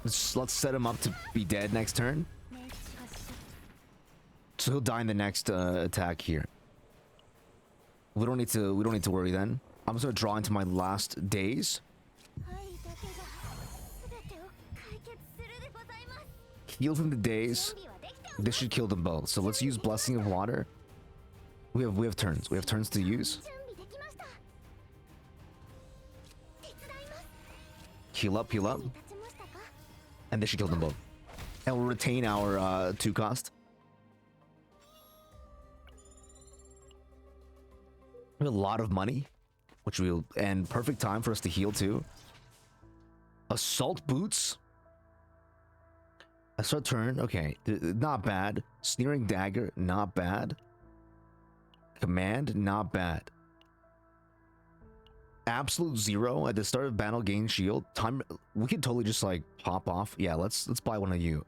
Let's set him up to be dead next turn. So he'll die in the next attack here. We don't need to worry then. I'm just gonna draw into my last days. Heal from the days. This should kill them both. So let's use Blessing of Water. We have turns. We have turns to use. Heal up, heal up. And this should kill them both. And we'll retain our 2 cost. We have a lot of money, which we'll, and perfect time for us to heal too. Assault boots. I start turn. Okay, not bad. Sneering dagger, not bad. Command, not bad. Absolute zero at the start of battle, gain shield. Time, we could totally just like pop off. Yeah, let's buy one of you.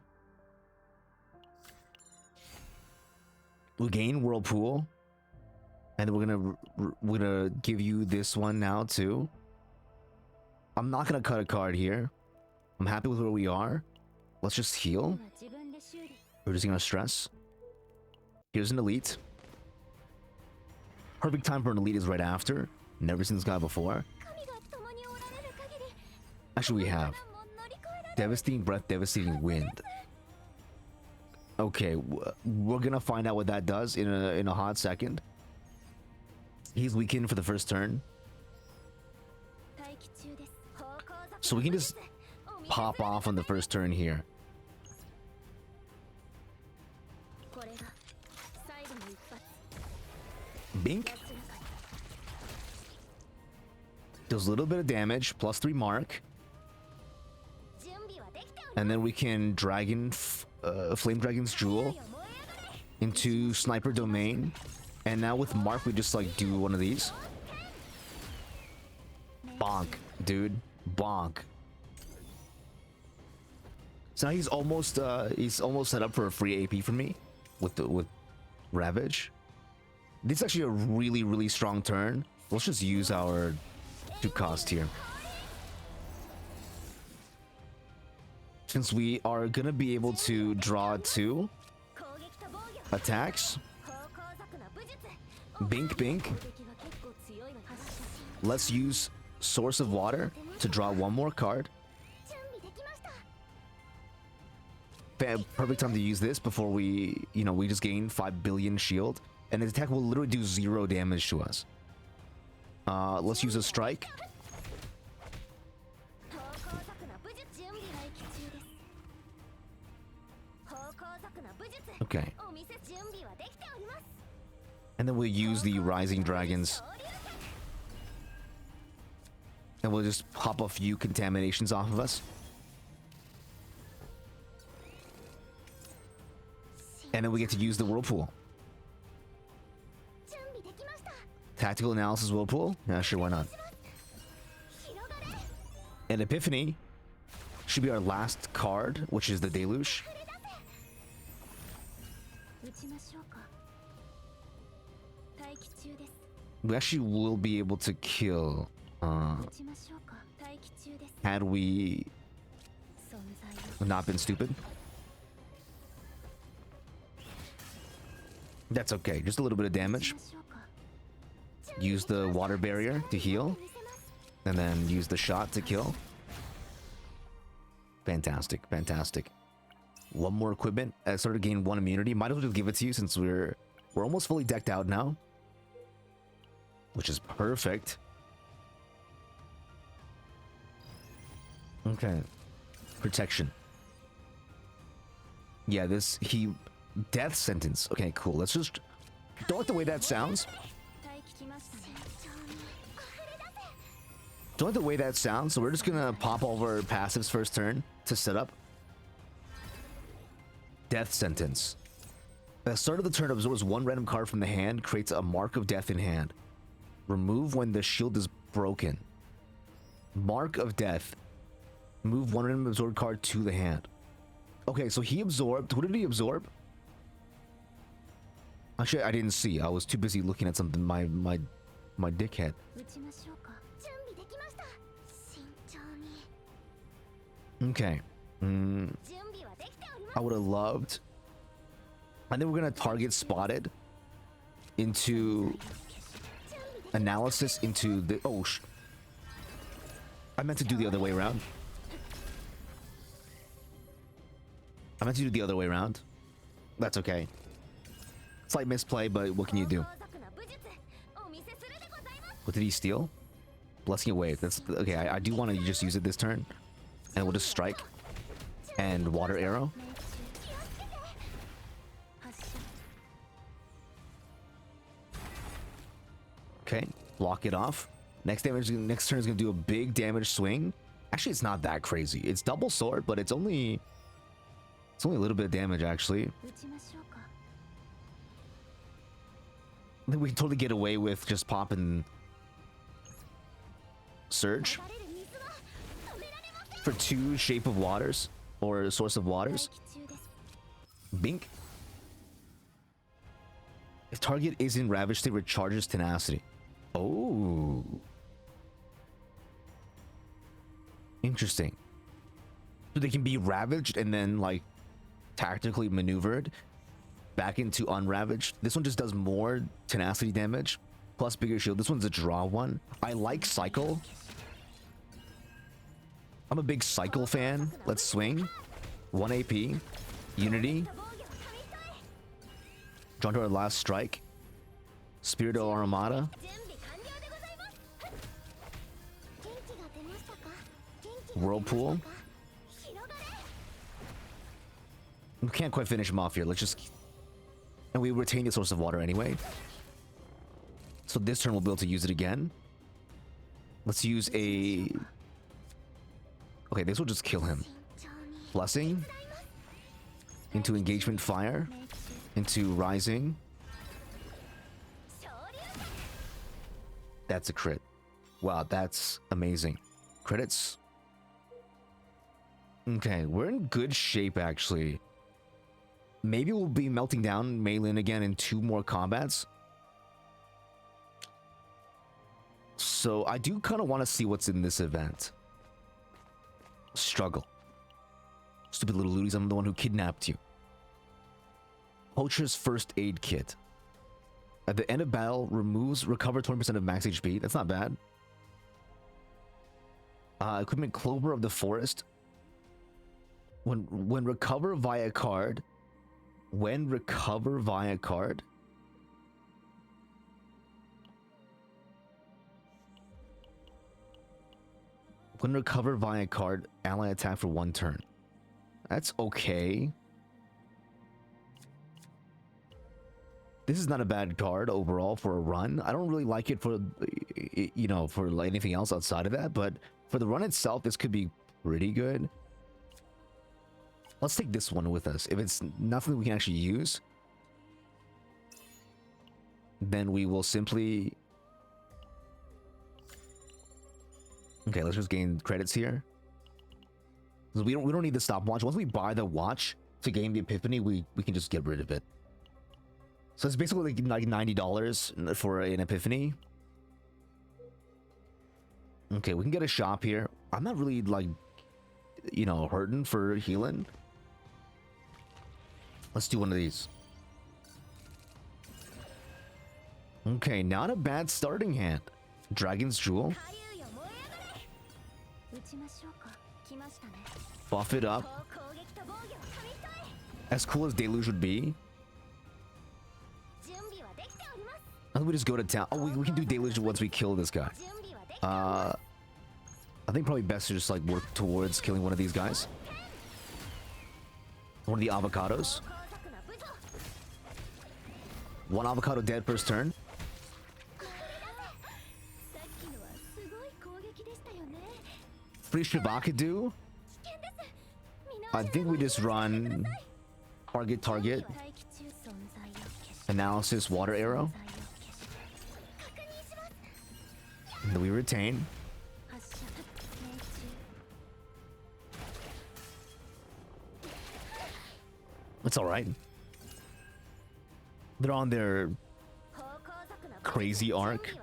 We gain whirlpool, and then we're gonna give you this one now too. I'm not gonna cut a card here. I'm happy with where we are. Let's just heal. Reducing our stress. Here's an elite. Perfect time for an elite is right after. Never seen this guy before. Actually, we have devastating breath, devastating wind. Okay, we're gonna find out what that does in a hot second. He's weakened for the first turn, so we can just pop off on the first turn here. Bink does a little bit of damage, +3 mark, and then we can flame dragon's jewel into sniper domain, and now with mark we just like do one of these. Bonk, dude, bonk. So now he's almost set up for a free AP for me with Ravage. This is actually a really strong turn. Let's just use our 2 cost here, since we are gonna be able to draw 2 attacks. Bink bink. Let's use source of water to draw 1 more card. Perfect time to use this before we just gain 5 billion shield, and his attack will literally do 0 damage to us. Let's use a strike. Okay. And then we'll use the rising dragons. And we'll just pop a few contaminations off of us. And then we get to use the whirlpool. Tactical analysis whirlpool? Yeah, sure, why not? And Epiphany should be our last card, which is the Deluge. We actually will be able to kill had we not been stupid. That's okay, just a little bit of damage. Use the water barrier to heal, and then use the shot to kill. Fantastic, fantastic. 1 more equipment. I started to gain 1 immunity. Might as well just give it to you since we're almost fully decked out now, which is perfect. Okay, protection. Yeah, death sentence. Okay, cool. Let's just don't like the way that sounds. Don't like the way that sounds. So we're just gonna pop over passives first turn to set up. Death sentence. At the start of the turn, absorbs 1 random card from the hand, creates a mark of death in hand. Remove when the shield is broken. Mark of death. Move 1 random absorbed card to the hand. Okay, so he absorbed. What did he absorb? Actually, I didn't see. I was too busy looking at something. My dickhead. Okay. I would have loved. I think we're gonna target spotted into analysis into the. Oh, I meant to do the other way around. I meant to do the other way around. That's okay. Slight misplay, but what can you do? What did he steal? Blessing away. That's okay. I do want to just use it this turn, and we'll just strike and water arrow. Okay, block it off. Next turn is gonna do a big damage swing. Actually, it's not that crazy. It's double sword, but it's only a little bit of damage actually. I think we can totally get away with just popping Surge for 2 Shape of Waters or Source of Waters. Bink. If target is in Ravage state, recharges Tenacity. Oh. Interesting. So they can be ravaged and then like tactically maneuvered back into unravaged. This one just does more tenacity damage plus bigger shield. This one's a draw one. I like Cycle. I'm a big Cycle fan. Let's swing. 1 AP. Unity. Drawn to our last strike. Spirit of Armada. Whirlpool. We can't quite finish him off here. Let's just... And we retain the Source of Water anyway. So this turn we'll be able to use it again. Let's use a... Okay, this will just kill him. Blessing. Into Engagement Fire. Into Rising. That's a crit. Wow, that's amazing. Credits. Okay, we're in good shape actually. Maybe we'll be melting down Meilin again in 2 more combats. So I do kind of want to see what's in this event. Struggle. Stupid little looties, I'm the one who kidnapped you. Poacher's First Aid Kit. At the end of battle, recover 20% of max HP. That's not bad. Equipment Clover of the Forest. When recover via card. When recover via card. When recover via card, ally attack for 1 turn. That's okay. This is not a bad card overall for a run. I don't really like it for, you know, for anything else outside of that, but for the run itself, this could be pretty good. Let's take this one with us. If it's nothing we can actually use, then we will simply... Okay, let's just gain credits here. We don't need the stopwatch. Once we buy the watch to gain the Epiphany, we can just get rid of it. So it's basically like $90 for an Epiphany. Okay, we can get a shop here. I'm not really like, you know, hurting for healing. Let's do one of these. Okay, not a bad starting hand. Dragon's Jewel. Buff it up. As cool as Deluge would be. I think we just go to town. Oh, we can do Deluge once we kill this guy. I think probably best to just like work towards killing one of these guys. One of the avocados. 1 avocado dead first turn. Free Shivakadu. I think we just run target. Analysis water arrow. And then we retain. It's alright. They're on their crazy arc.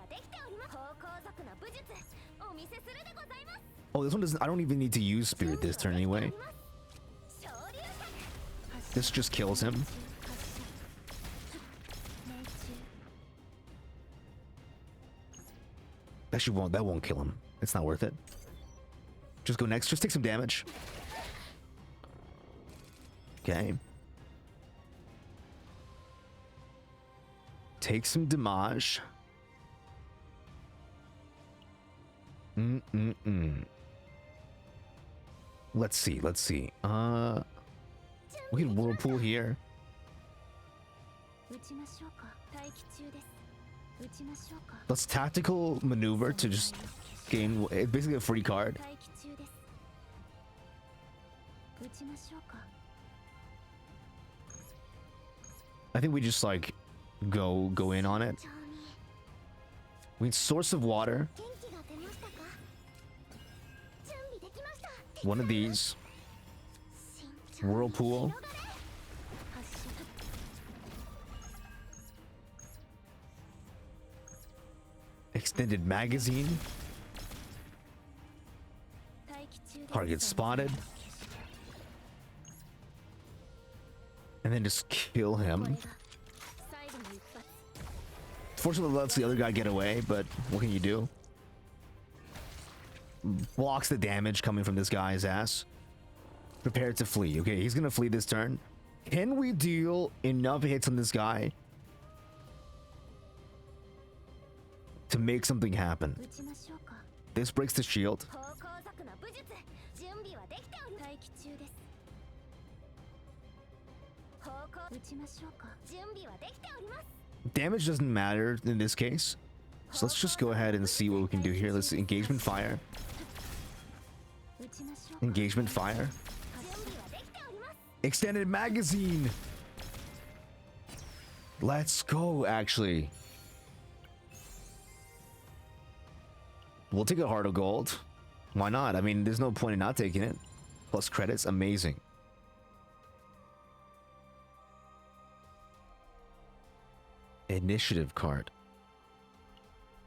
Oh, this one doesn't... I don't even need to use Spirit this turn anyway. This just kills him. Actually, that won't kill him. It's not worth it. Just go next. Just take some damage. Okay. Take some damage. Let's see. We can Whirlpool here. Let's tactical maneuver to just gain. It's basically a free card. I think we just like go in on it. We need source of water. One of these. Whirlpool. Extended magazine. Target spotted. And then just kill him. Fortunately, lets the other guy get away, but what can you do? Blocks the damage coming from this guy's ass. Prepare to flee. Okay, he's gonna flee this turn. Can we deal enough hits on this guy to make something happen? This breaks the shield. Damage doesn't matter in this case. So let's just go ahead and see what we can do here. Let's engagement fire. Engagement fire. Extended magazine. Let's go, actually. We'll take a heart of gold. Why not? I mean, there's no point in not taking it. Plus credits, amazing. Initiative card.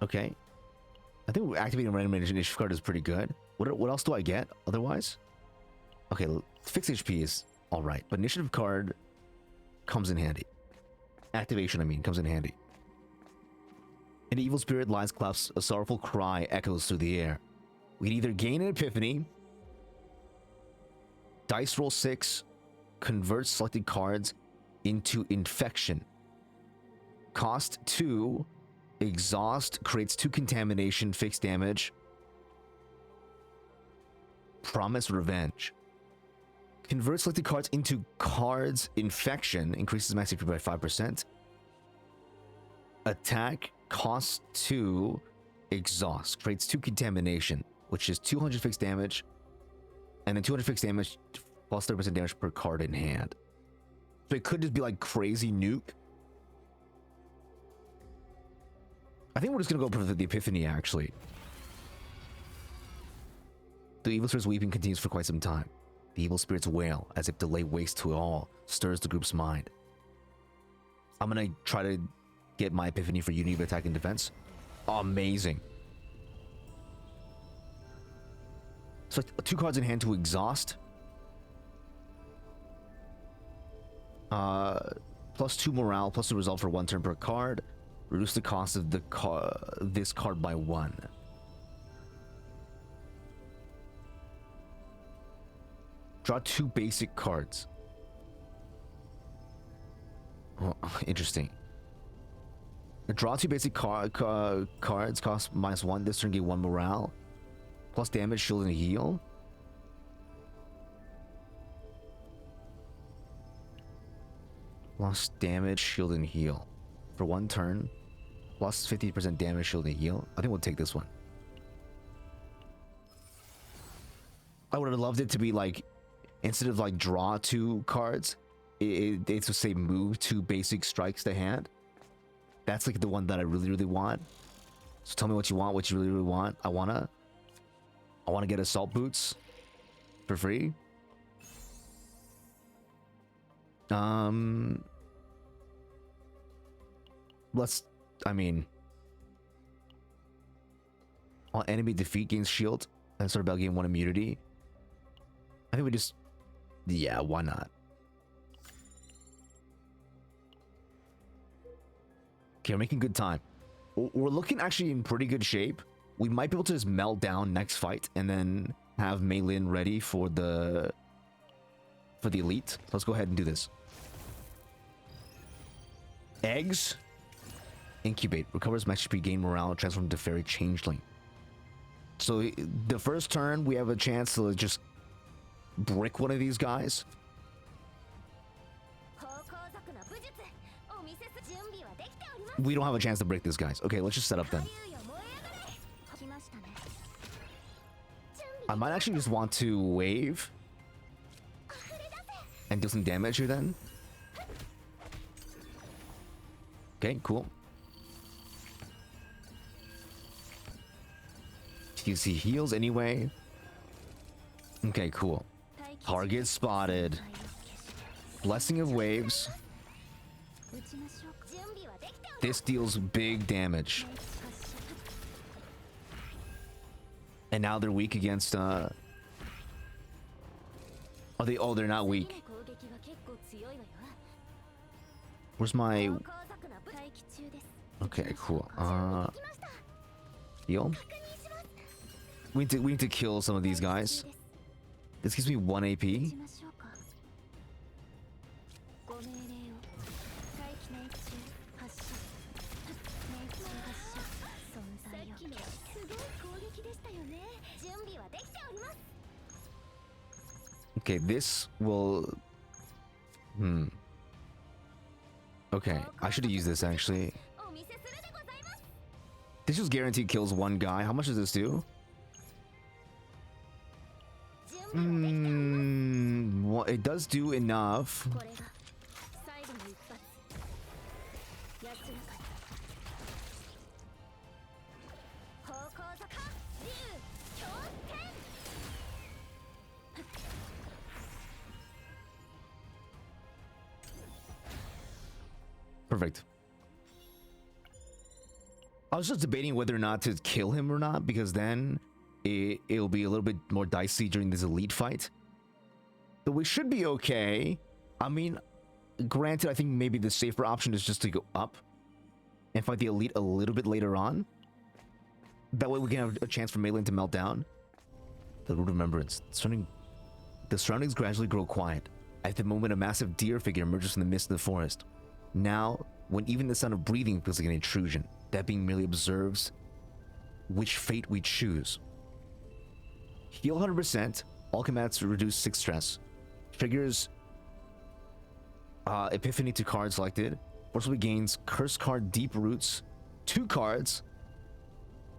Okay. I think activating a random initiative card is pretty good. What else do I get otherwise? Okay, fixed HP is alright, but initiative card comes in handy. Activation, I mean, comes in handy. An evil spirit lies claps, a sorrowful cry echoes through the air. We can either gain an epiphany, dice roll 6, convert selected cards into infection. Cost 2, exhaust, creates 2 contamination, fixed damage. Promise revenge. Convert selected cards into cards, infection, increases max HP by 5%. Attack, cost 2, exhaust, creates 2 contamination, which is 200 fixed damage, and then 200 fixed damage plus 30% damage per card in hand. So it could just be like crazy nuke. I think we're just gonna go for the epiphany, actually. The evil spirit's weeping continues for quite some time. The evil spirits wail as if to lay waste to all stirs the group's mind. I'm gonna try to get my epiphany for unity of attack and defense. Amazing. So 2 cards in hand to exhaust. Plus 2 morale, plus the result for 1 turn per card. Reduce the cost of this card by 1. Draw 2 basic cards. Oh, interesting. Draw 2 basic cards, cost -1. This turn gain 1 morale. Plus damage, shield, and heal. Plus damage, shield, and heal. For 1 turn. Plus 50% damage, shield, and heal. I think we'll take this one. I would have loved it to be like, instead of like draw 2 cards, it's to say move 2 basic strikes to hand. That's like the one that I really want. So tell me what you want, what you really want. I wanna get assault boots for free. I mean, on enemy defeat gains shield and sort of battle gain 1 immunity. I think we just, yeah, why not? Okay, we're making good time. We're looking actually in pretty good shape. We might be able to just melt down next fight and then have Mei Lin ready for the elite. So let's go ahead and do this. Eggs. Incubate. Recovers max HP, gain morale, transform to fairy changeling. So the first turn, we have a chance to just brick one of these guys. We don't have a chance to break this, guys. Okay, let's just set up then. I might actually just want to wave and do some damage here then. Okay, cool. You see heals anyway. Okay, cool. Target spotted. Blessing of waves. This deals big damage. And now they're weak against are they? Oh, they're not weak. Where's my... Okay, cool. Heal. We need to kill some of these guys. This gives me 1 AP. Okay, this will... Okay, I should have used this actually. This just guaranteed kills one guy. How much does this do? Well, it does do enough. Perfect. I was just debating whether or not to kill him or not, because then it'll be a little bit more dicey during this elite fight. But we should be okay. I mean, granted, I think maybe the safer option is just to go up and fight the elite a little bit later on. That way we can have a chance for Melee to melt down. The Root of Remembrance. The surroundings gradually grow quiet. At the moment, a massive deer figure emerges from the midst of the forest. Now, when even the sound of breathing feels like an intrusion, that being merely observes which fate we choose. Heal 100%. All combats reduce 6 stress. Triggers Epiphany to card selected. Forcibly gains Curse card Deep Roots. 2 cards.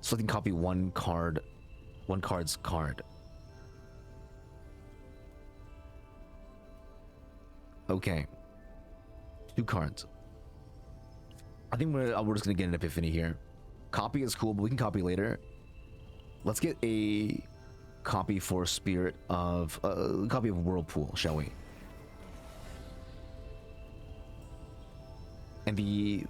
Selecting copy one card's card. Okay. 2 cards. I think we're just gonna get an Epiphany here. Copy is cool, but we can copy later. Let's get a copy for Spirit of a copy of Whirlpool, shall we? And the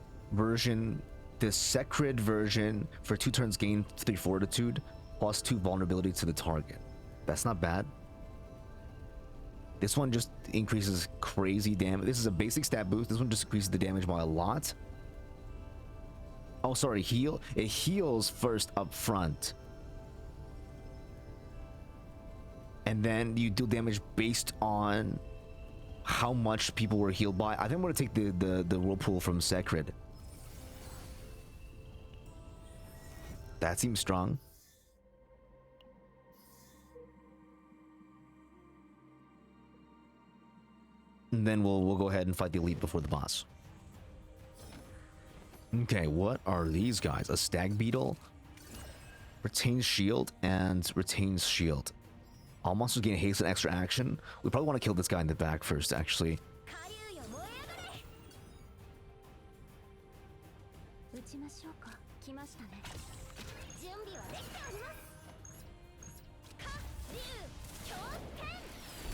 Sacred version for 2 turns gain 3 Fortitude plus 2 vulnerability to the target. That's not bad. This one just increases crazy damage. This is a basic stat boost. This one just increases the damage by a lot. Oh, sorry, heal. It heals first up front. And then you do damage based on how much people were healed by. I think I'm going to take the Whirlpool from Sacred. That seems strong. And then we'll go ahead and fight the elite before the boss. Okay, what are these guys? A stag beetle, retains shield, and retains shield. All monsters gain haste and extra action. We probably want to kill this guy in the back first, actually.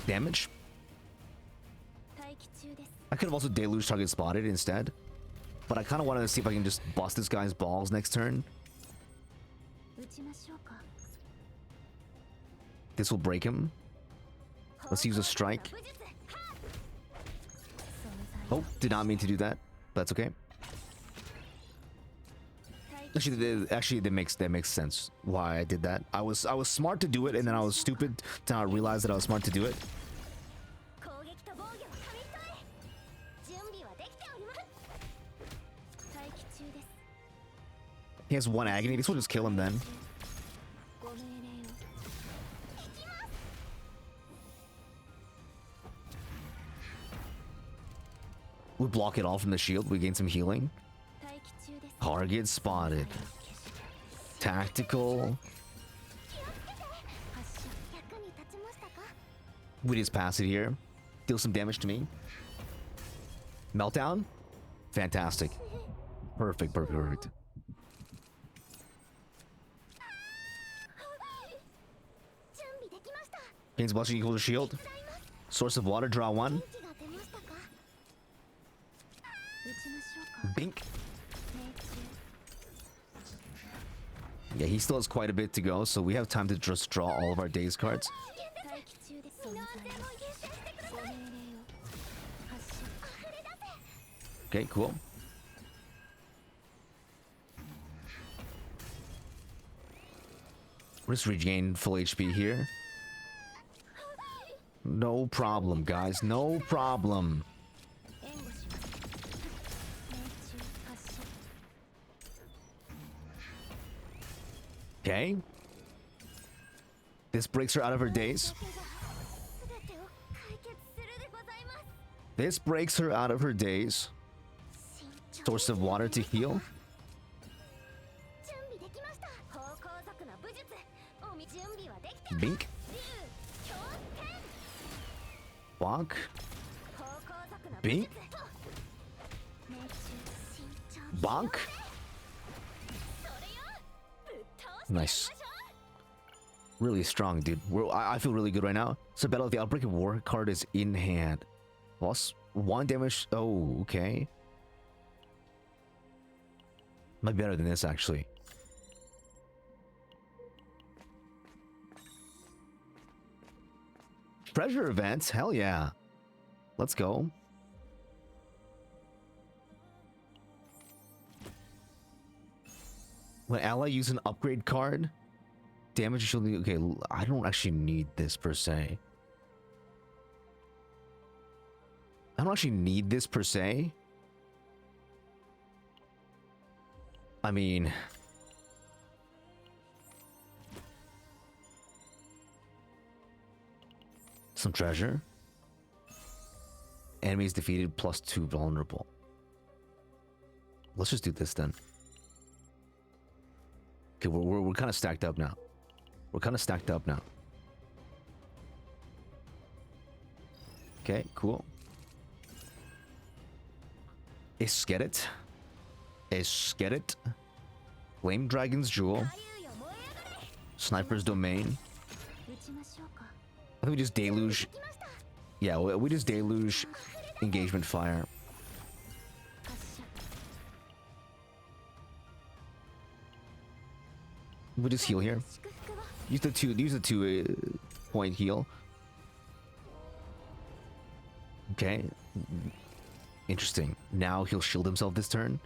Damage. I could have also Deluge target spotted instead, but I kind of wanted to see if I can just bust this guy's balls next turn. This will break him. Let's use a strike. Oh, did not mean to do that. That's okay. Actually, that makes sense why I did that. I was smart to do it, and then I was stupid to not realize that I was smart to do it. He has 1 agony. This will just kill him then. We block it all from the shield. We gain some healing. Target spotted. Tactical. We just pass it here. Deal some damage to me. Meltdown? Fantastic. Perfect, perfect, perfect. Gains blessing equal to shield. Source of water, draw one. Bink. Yeah, he still has quite a bit to go, so we have time to just draw all of our days cards. Okay, cool. We'll just regain full HP here. No problem, guys. No problem. Okay. This breaks her out of her daze. This breaks her out of her daze. Source of water to heal. Bink. Bonk. Bink. Bonk. Nice. Really strong, dude. I feel really good right now. So Battle of the Outbreak War card is in hand. Lost 1 damage. Oh, okay. Might be better than this, actually. Treasure events? Hell yeah. Let's go. When ally use an upgrade card, damage shielding. Okay, I don't actually need this per se. I don't actually need this per se. I mean, some treasure. Enemies defeated +2 vulnerable. Let's just do this then. Okay, we're kind of stacked up now. We're kind of stacked up now. Okay, cool. Eskedet. Eskedet. Flame Dragon's Jewel. Sniper's Domain. I think we just deluge. Yeah, we just deluge engagement fire. We'll just heal here. Use the two point heal. Okay. Interesting. Now he'll shield himself this turn.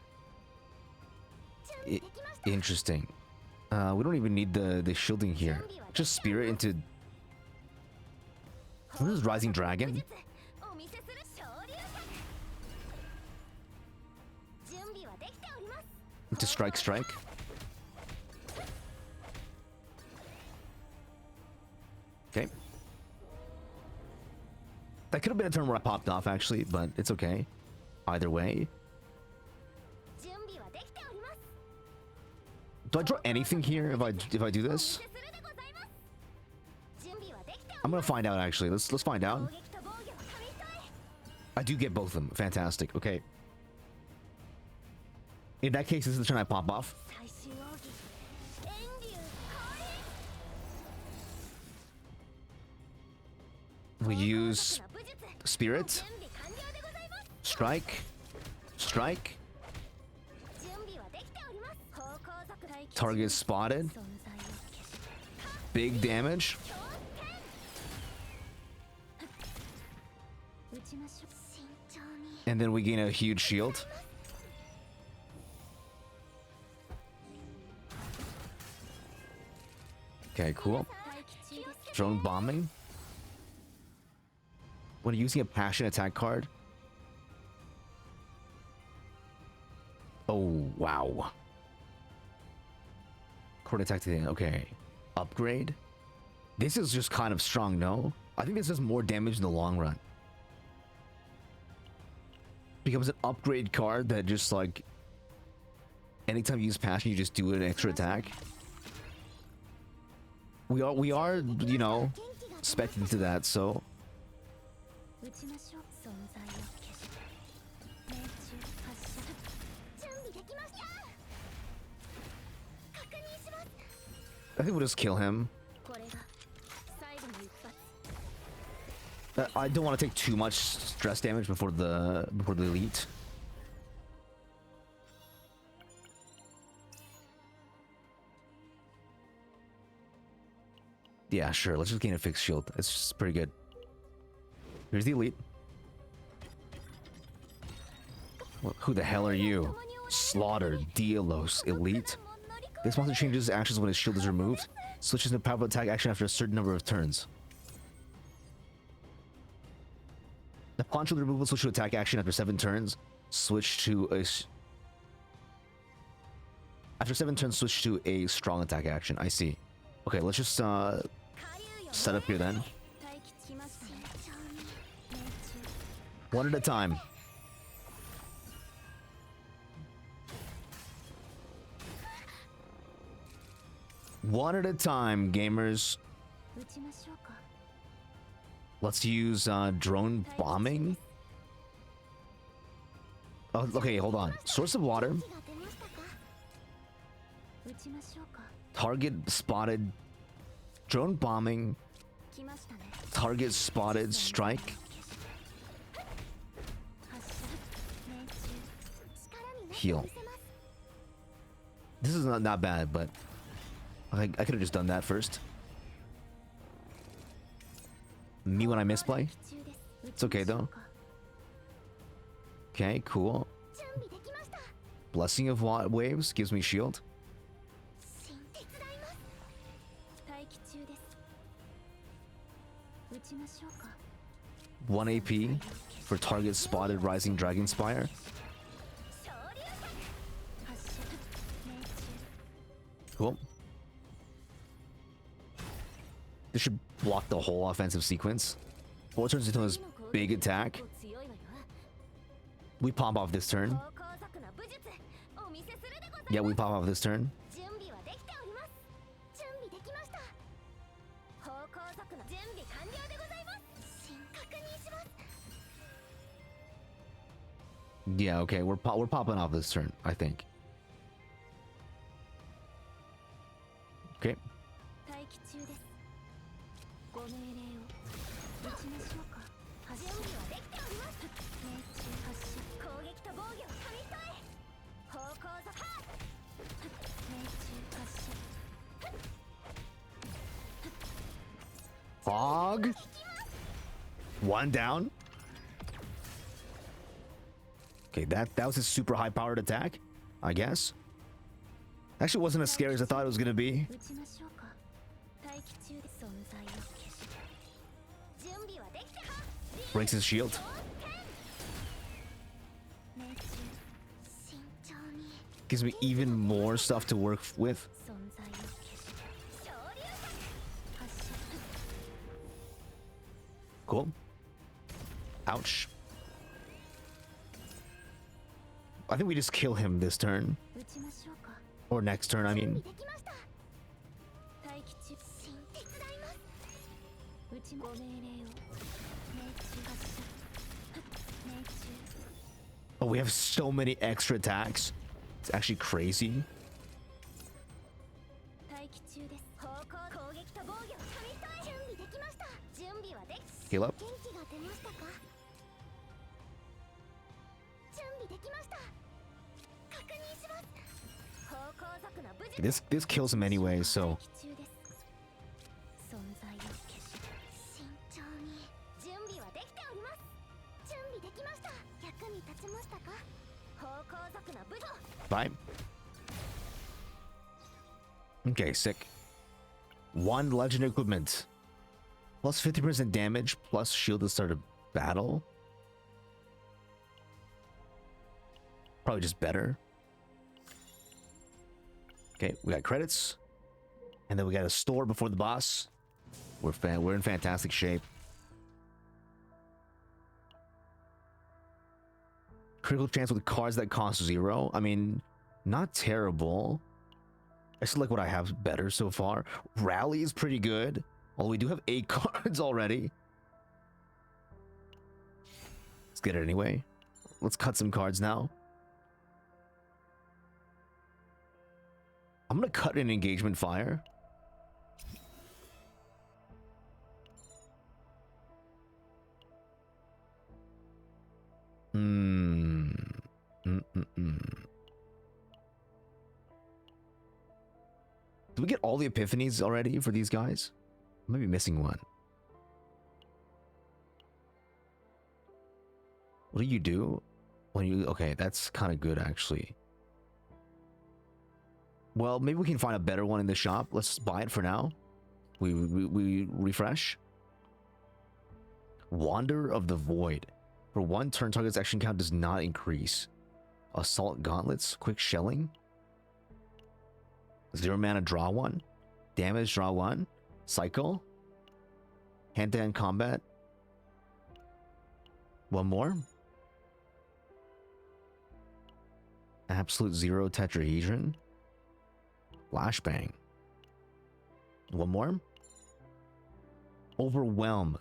Interesting. We don't even need the shielding here. Just spirit into. What is Rising Dragon? Into strike. Okay. That could have been a turn where I popped off actually, but it's okay. Either way. Do I draw anything here if I do this? I'm gonna find out actually. Let's find out. I do get both of them. Fantastic. Okay. In that case, this is the turn I pop off. We use Spirit. Strike. Target spotted. Big damage. And then we gain a huge shield. Okay, cool. Drone bombing. When using a passion attack card. Oh, wow. Cord attack to the end. Okay. Upgrade. This is just kind of strong, no? I think this does more damage in the long run. Becomes an upgrade card that just like Anytime you use passion, you just do an extra attack. We are, you know, expected to that, so. I think we'll just kill him. I don't want to take too much stress damage before the elite. Yeah, sure. Let's just gain a fixed shield. It's just pretty good. Here's the elite. Who the hell are you? Slaughter, Dielos, elite. This monster changes actions when his shield is removed. Switches into powerful attack action after a certain number of turns. Upon shield removal, switch to attack action after 7 turns. Switch to a... After 7 turns, switch to a strong attack action. I see. Okay, let's just set up here then. One at a time. One at a time, gamers. Let's use drone bombing. Oh, okay, hold on. Source of water. Target spotted. Drone bombing. Target spotted. Strike. Heal. This is not bad, but I could have just done that first. Me when I misplay? It's okay though. Okay, cool. Blessing of Waves gives me shield. 1 AP for target spotted Rising Dragon Spire. Cool. This should block the whole offensive sequence. 4 turns into his big attack. We pop off this turn. Yeah, we pop off this turn. Yeah, okay, we're popping off this turn, I think. Okay. Fog. 1 down. Okay, that was a super high powered attack, I guess. Actually wasn't as scary as I thought it was gonna be. Breaks his shield. Gives me even more stuff to work with. Cool. Ouch. I think we just kill him this turn. Or next turn, I mean. Oh, we have so many extra attacks. It's actually crazy. Heal up. This kills him anyway, so. Bye. Okay, sick. 1 legendary equipment. Plus 50% damage, plus shield to start a battle. Probably just better. Okay, we got credits. And then we got a store before the boss. We're in fantastic shape. Critical chance with cards that cost 0. I mean, Not terrible. I still like what I have better so far. Rally is pretty good. Although we do have 8 cards already. Let's get it anyway. Let's cut some cards now. I'm gonna cut an engagement fire. Did we get all the epiphanies already for these guys? I might be missing one. What do you do when you... Okay, that's kind of good, actually. Well, maybe we can find a better one in the shop. Let's buy it for now. We refresh. Wander of the Void. For 1 turn, target's action count does not increase. Assault Gauntlets. Quick Shelling. 0 mana, draw 1. Damage, draw 1. Cycle. Hand-to-hand combat. 1 more. Absolute Zero Tetrahedron. Flashbang. 1 more. Overwhelm.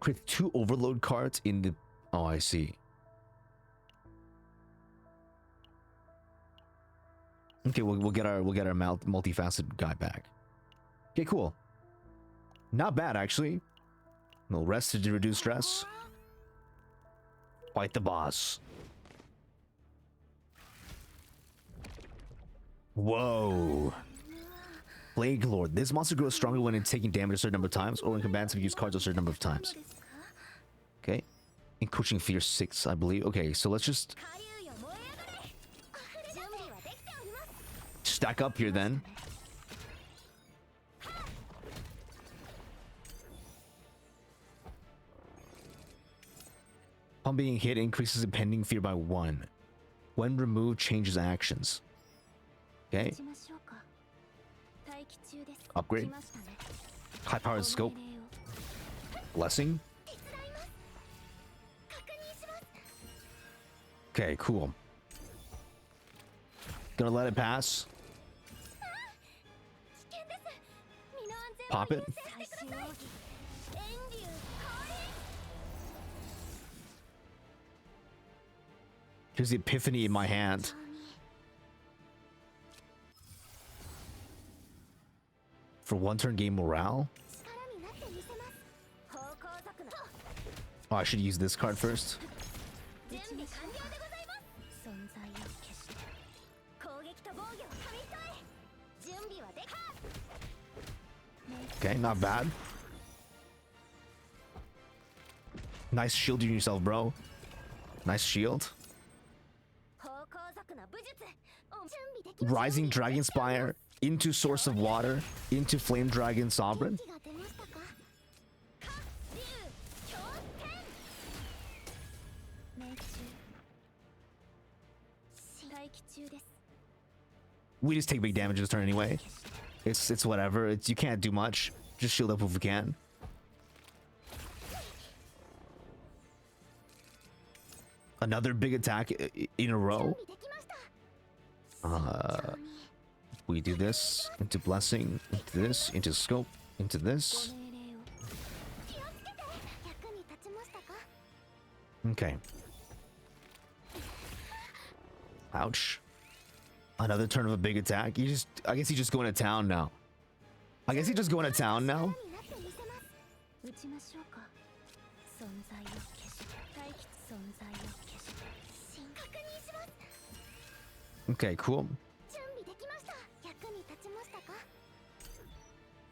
Create 2 overload cards in the... Oh, I see. Okay, we'll get our multifaceted guy back. Okay, cool. Not bad, actually. No rest to reduce stress. Fight the boss. Whoa. Plague Lord. This monster grows stronger when it's taking damage a certain number of times, or when combatants have used cards a certain number of times. Okay. Encroaching Fear 6, I believe. Okay, so let's just stack up here then. Upon being hit, increases impending fear by 1. When removed, changes actions. Okay. Upgrade. High powered scope. Blessing. Okay, cool. Gonna let it pass. Pop it. Here's the epiphany in my hand. For 1 turn game morale. Oh, I should use this card first. Okay, not bad. Nice shielding yourself, bro. Nice shield. Rising Dragon Spire into Source of Water into Flame Dragon Sovereign. We just take big damage this turn anyway. It's whatever. You can't do much. Just shield up if we can. Another big attack in a row. We do this into Blessing, into this, into Scope, into this. Okay. Ouch. Another turn of a big attack. I guess he's just going to town now. Okay, cool.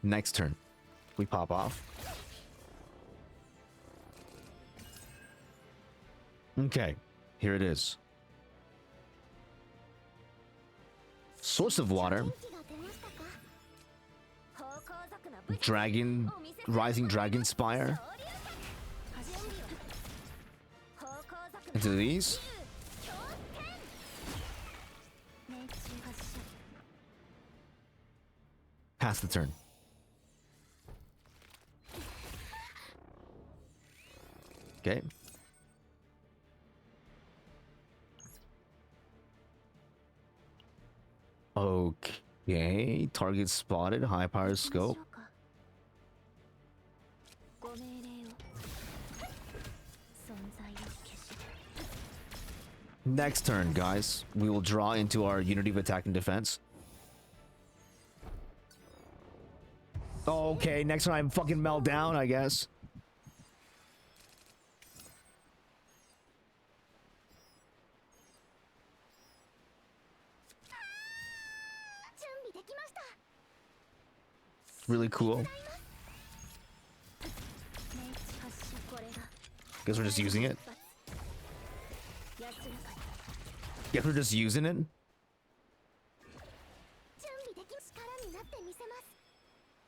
Next turn, we pop off. Okay, here it is. Source of Water. Dragon, Rising Dragon Spire. Into these. Pass the turn. Okay. Okay, target spotted, high power scope. Next turn, guys, we will draw into our unity of attack and defense. Okay, next time I fucking melt down, I guess. Really cool. Guess we're just using it. Guess we're just using it.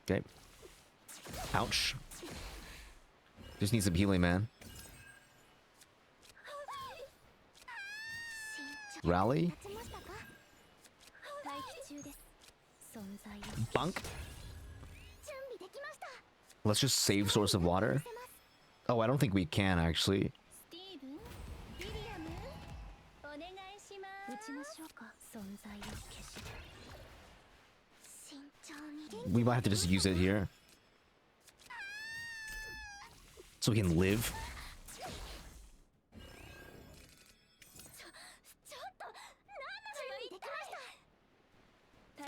Okay. Ouch. Just need some healing, man. Rally. Bunk. Let's just save source of water. Oh, I don't think we can actually. We might have to just use it here so we can live.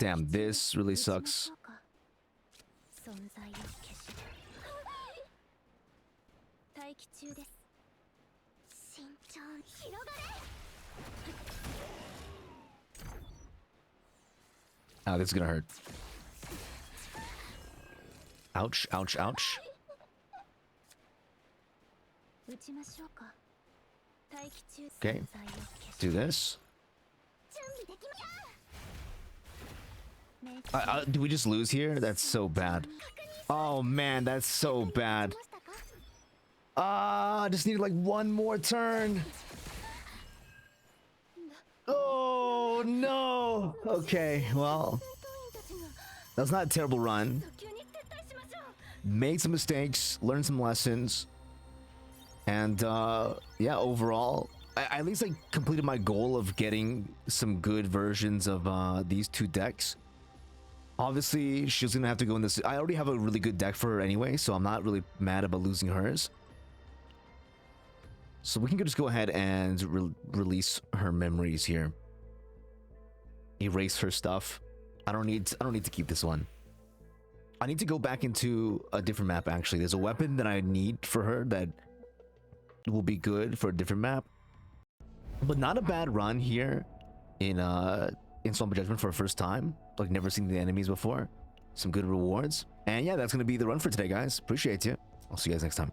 Damn, this really sucks. Oh, this is gonna hurt. Ouch, ouch, ouch. Okay, do this. Do we just lose here? That's so bad. Oh man, that's so bad. I just needed like one more turn. Oh no. Okay, well, that's not a terrible run. Made some mistakes, learned some lessons, and yeah, overall, I at least like completed my goal of getting some good versions of these two decks. Obviously, she's gonna have to go in this. I already have a really good deck for her anyway, so I'm not really mad about losing hers. So we can just go ahead and release her memories here. Erase her stuff. I don't need to keep this one. I need to go back into a different map. Actually, there's a weapon that I need for her that will be good for a different map. But not a bad run here in Storm of Judgment for a first time. Like never seen the enemies before. Some good rewards. And yeah, that's gonna be the run for today, guys. Appreciate you. I'll see you guys next time.